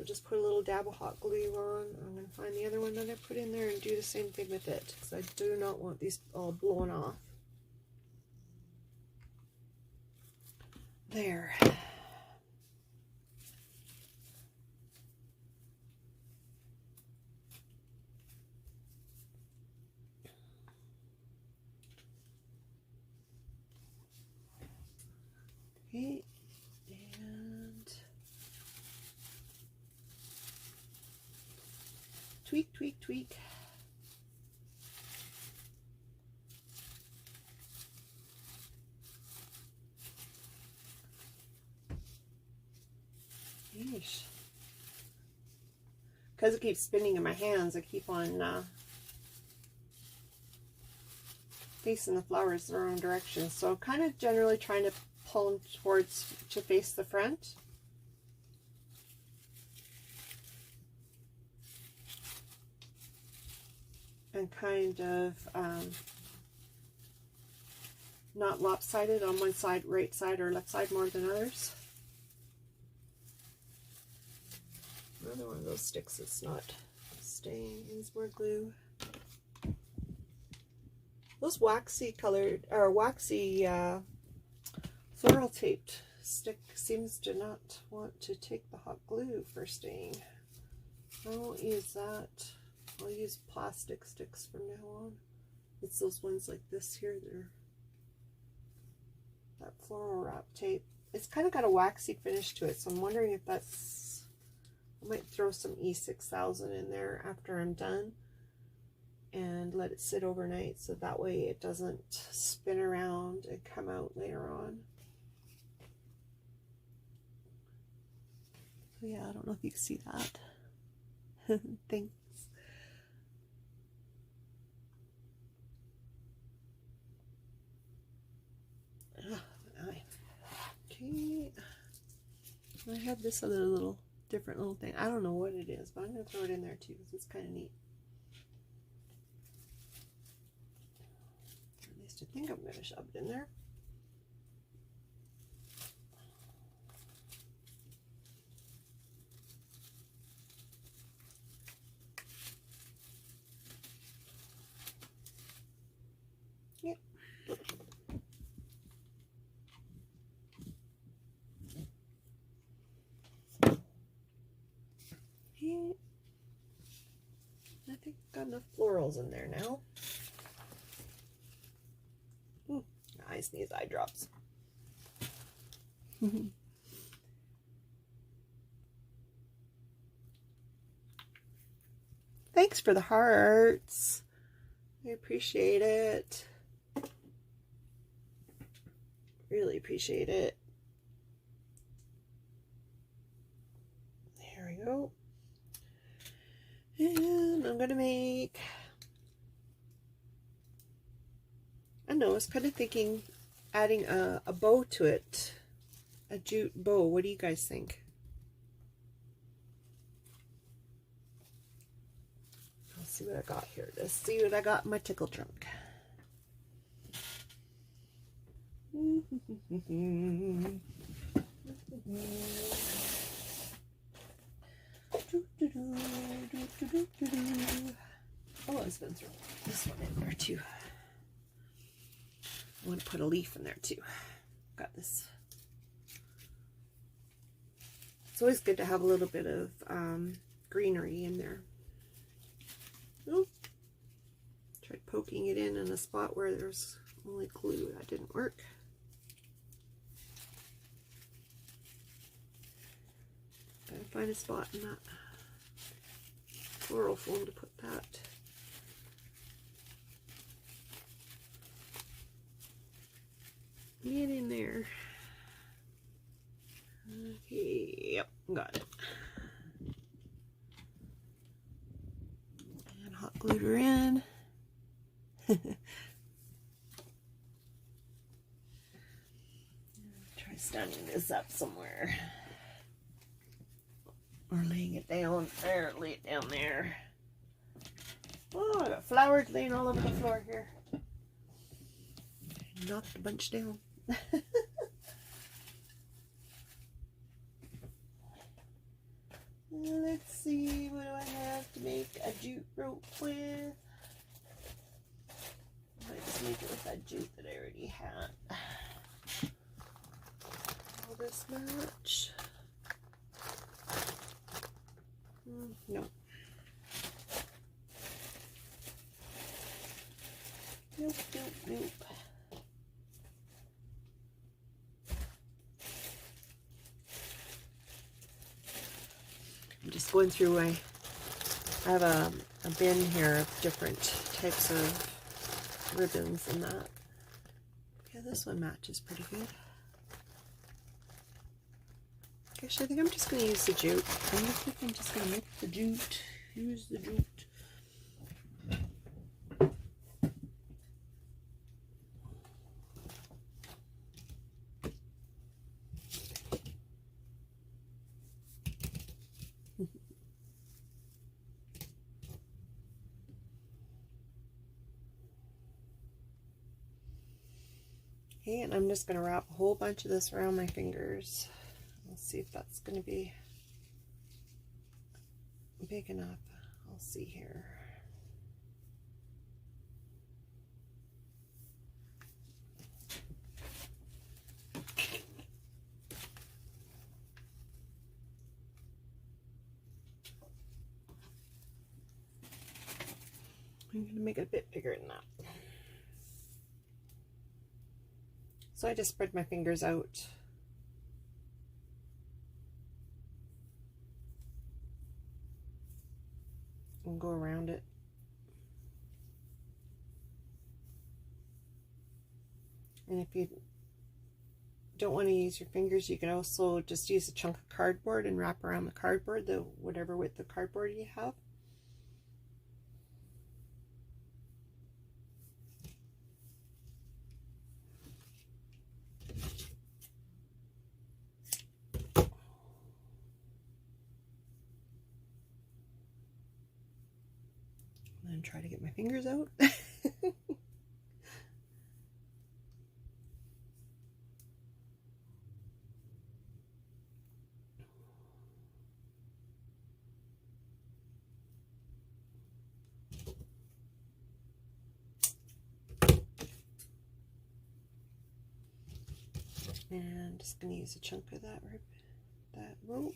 So just put a little dab of hot glue on. I'm going to find the other one that I put in there and do the same thing with it, because I do not want these all blown off. There. Okay, and tweak, tweak, tweak. Yeesh. Because it keeps spinning in my hands, I keep on facing the flowers the wrong direction. So I'm kind of generally trying to pull them towards to face the front. And kind of not lopsided on one side, right side or left side more than others. Another one of those sticks that's not staying, needs more glue. Those waxy colored, or waxy floral taped stick seems to not want to take the hot glue for staying. I won't use that. I'll use plastic sticks from now on. It's those ones like this here. They're that floral wrap tape. It's kind of got a waxy finish to it, so I'm wondering if that's, I might throw some E6000 in there after I'm done and let it sit overnight, so that way it doesn't spin around and come out later on. So yeah, I don't know if you can see that. Thanks. Okay, I have this other little different little thing. I don't know what it is, but I'm going to throw it in there too because it's kind of neat. At least I think I'm going to shove it in there. Yep. I think I've got enough florals in there now. I sneeze eye drops. Thanks for the hearts. I appreciate it. Really appreciate it. There we go. And I'm gonna make, I don't know, I was kind of thinking adding a bow to it, a jute bow. What do you guys think? Let's see what I got here. Let's see what I got in my tickle trunk. Oh, I was going to throw this one in there too. I want to put a leaf in there too. Got this. It's always good to have a little bit of greenery in there. Oh, tried poking it in a spot where there's only glue. That didn't work. Gotta find a spot in that floral foam to put that. Get in there. Okay, yep, got it. And hot glued her in. Try standing this up somewhere. Or laying it down there, lay it down there. Oh, I got flowers laying all over the floor here. Knocked a bunch down. Let's see, what do I have to make a jute rope with? I might just make it with that jute that I already had. Will this match? Nope. Nope, nope, nope. I'm just going through I have a bin here of different types of ribbons and that. Yeah, this one matches pretty good. Actually, I think I'm just going to use the jute. I think I'm just going to make the jute. Use the jute. Okay, and I'm just going to wrap a whole bunch of this around my fingers. Let's see if that's going to be big enough. I'll see here. I'm going to make it a bit bigger than that. So I just spread my fingers out. And go around it. And if you don't want to use your fingers, you can also just use a chunk of cardboard and wrap around the cardboard, whatever width of cardboard you have. And try to get my fingers out. And I'm just going to use a chunk of that rope.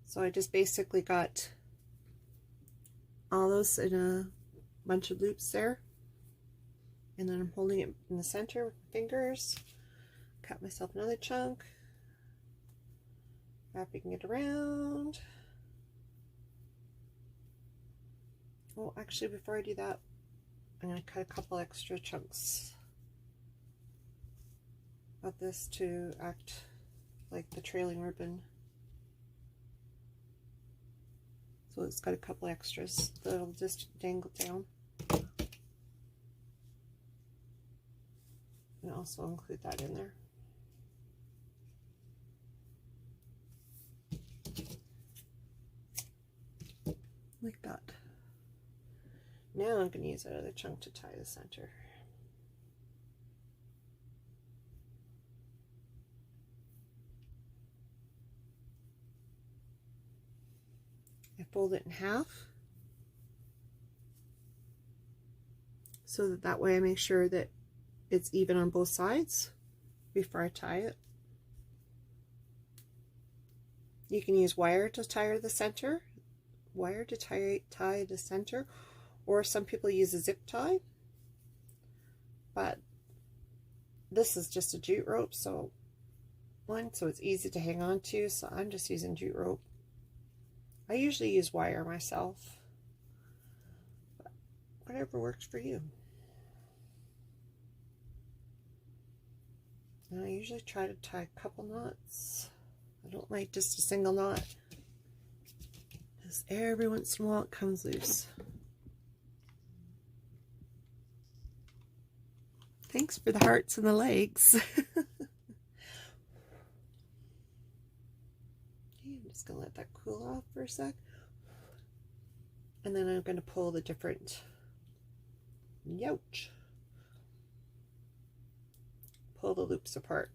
So I just basically got all those in a bunch of loops there. And then I'm holding it in the center with my fingers. Cut myself another chunk. Wrapping it around. Oh, actually, before I do that, I'm going to cut a couple extra chunks of this to act like the trailing ribbon. So it's got a couple extras that'll just dangle down. And also include that in there. Like that. Now I'm going to use that other chunk to tie the center. I fold it in half so that way I make sure that it's even on both sides before I tie it. You can use wire to tie the center, tie the center, or some people use a zip tie, but this is just a jute rope, so it's easy to hang on to, so I'm just using jute rope. I usually use wire myself, but whatever works for you. And I usually try to tie a couple knots. I don't like just a single knot, because every once in a while it comes loose. Thanks for the hearts and the legs. Okay, I'm just going to let that cool off for a sec. And then I'm going to pull the different, pull the loops apart.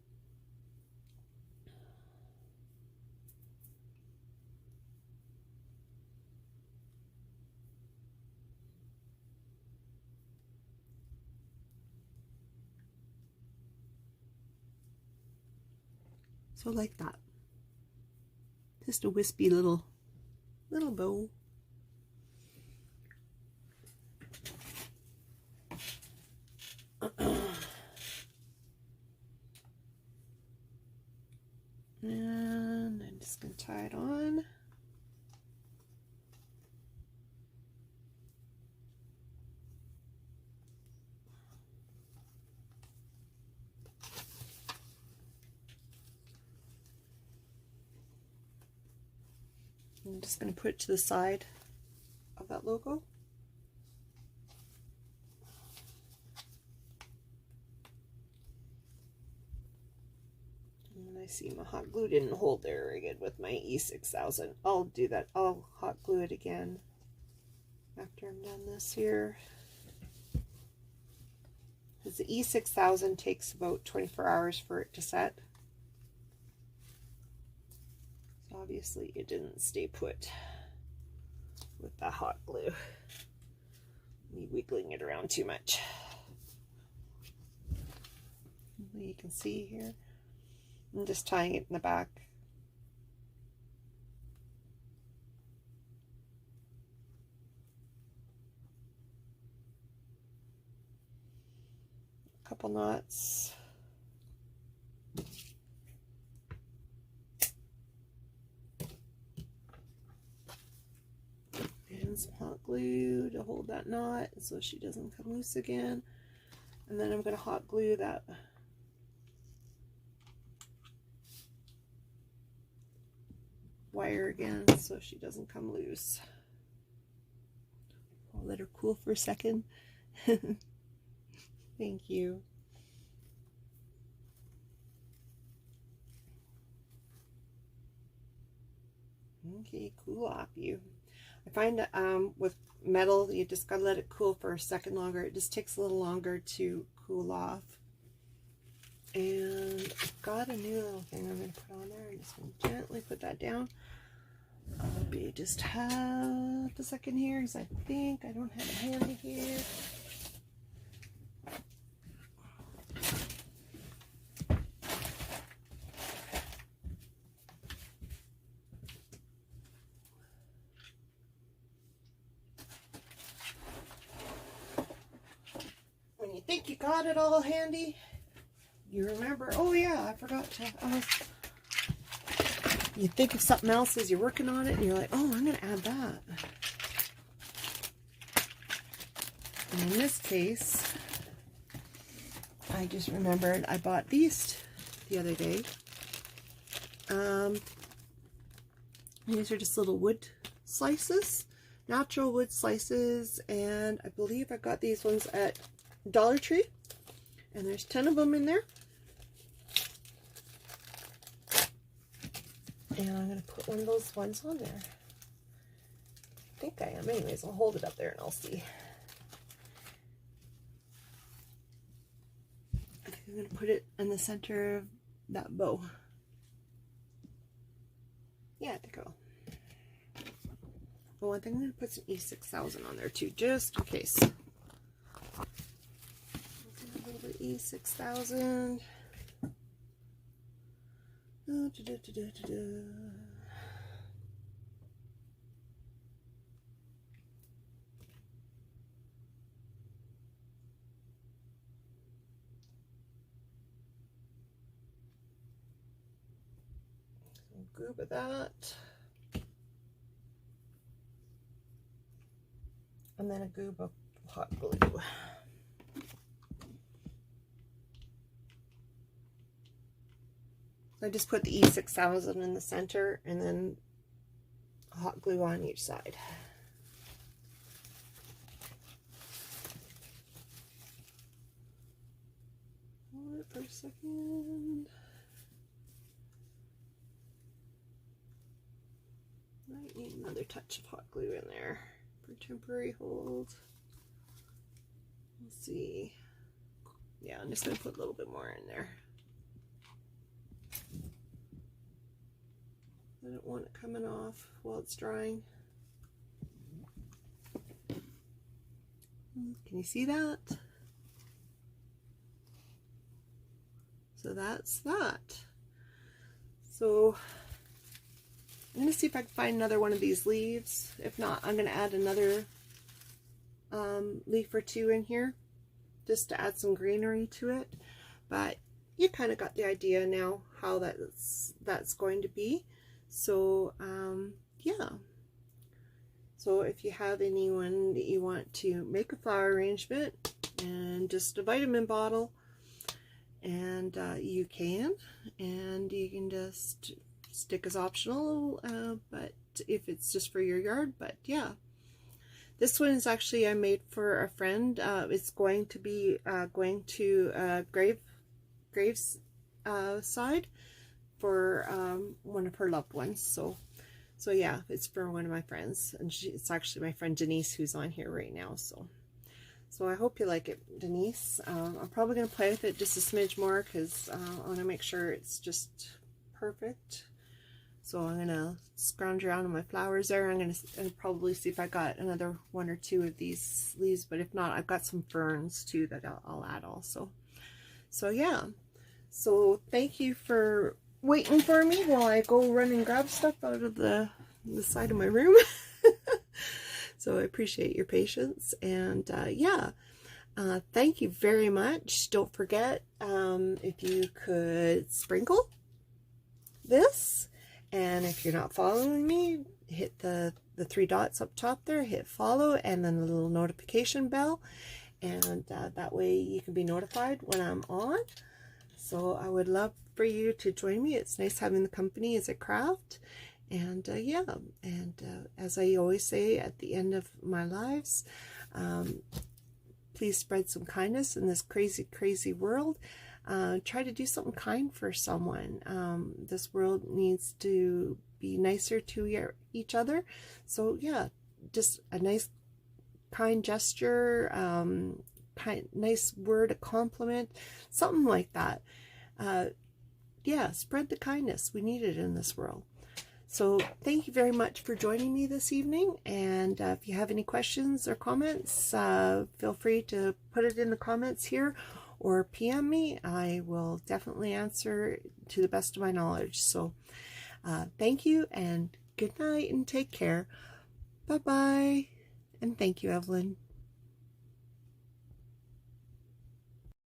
So like that. Just a wispy little bow. And I'm just going to tie it on. I'm just going to put it to the side of that logo. And I see my hot glue didn't hold there very good with my E6000. I'll do that. I'll hot glue it again after I'm done this here. Because the E6000 takes about 24 hours for it to set. So obviously it didn't stay put with the hot glue. Me wiggling it around too much. You can see here. I'm just tying it in the back. A couple knots. And some hot glue to hold that knot so she doesn't come loose again. And then I'm going to hot glue that wire again so she doesn't come loose. I'll let her cool for a second. Thank you. Okay, cool off you. I find that with metal, you just gotta let it cool for a second longer. It just takes a little longer to cool off. And I've got a new little thing I'm going to put on there. I'm just going to gently put that down. I'll be just half a second here because I think I don't have it handy here. When you think you got it all handy, you remember, oh yeah, I forgot to, you think of something else as you're working on it, and you're like, oh, I'm going to add that. And in this case, I just remembered I bought these the other day. These are just little wood slices, natural wood slices, and I believe I got these ones at Dollar Tree, and there's 10 of them in there. And I'm going to put one of those ones on there. I think I am. Anyways, I'll hold it up there and I'll see. I think I'm going to put it in the center of that bow. Yeah, I think I will. Well, I think I'm going to put some E6000 on there too, just in case. A little bit E6000. Some goob of that. And then a goob of hot glue. I just put the E6000 in the center and then hot glue on each side. Hold it for a second. Might need another touch of hot glue in there for temporary hold. Let's see. Yeah, I'm just going to put a little bit more in there. I don't want it coming off while it's drying. Can you see that? So that's that. So I'm going to see if I can find another one of these leaves. If not, I'm going to add another leaf or two in here just to add some greenery to it. But you kind of got the idea now how that's going to be. So yeah. So if you have anyone that you want to make a flower arrangement and just a vitamin bottle, and you can just stick as optional, but if it's just for your yard. But yeah, this one is actually I made for a friend. It's going to be going to Graveside for one of her loved ones. So yeah, it's for one of my friends, and it's actually my friend Denise who's on here right now. So I hope you like it, Denise. I'm probably going to play with it just a smidge more because I want to make sure it's just perfect. So I'm going to scrounge around on my flowers there. I'm going to probably see if I got another one or two of these leaves, but if not, I've got some ferns too that I'll add also. So yeah, so thank you for waiting for me while I go run and grab stuff out of the side of my room. So I appreciate your patience, and yeah, thank you very much. Don't forget, if you could sprinkle this, and if you're not following me, hit the three dots up top there, hit follow, and then the little notification bell, and that way you can be notified when I'm on. So I would love for you to join me. It's nice having the company as a craft. And yeah, and as I always say at the end of my lives, please spread some kindness in this crazy, crazy world. Try to do something kind for someone. This world needs to be nicer to each other. So yeah, just a nice, kind gesture, nice word, a compliment, something like that. Yeah, spread the kindness. We need it in this world. So thank you very much for joining me this evening, and if you have any questions or comments, feel free to put it in the comments here or PM me. I will definitely answer to the best of my knowledge. So thank you, and good night, and take care. Bye-bye, and thank you, Evelyn.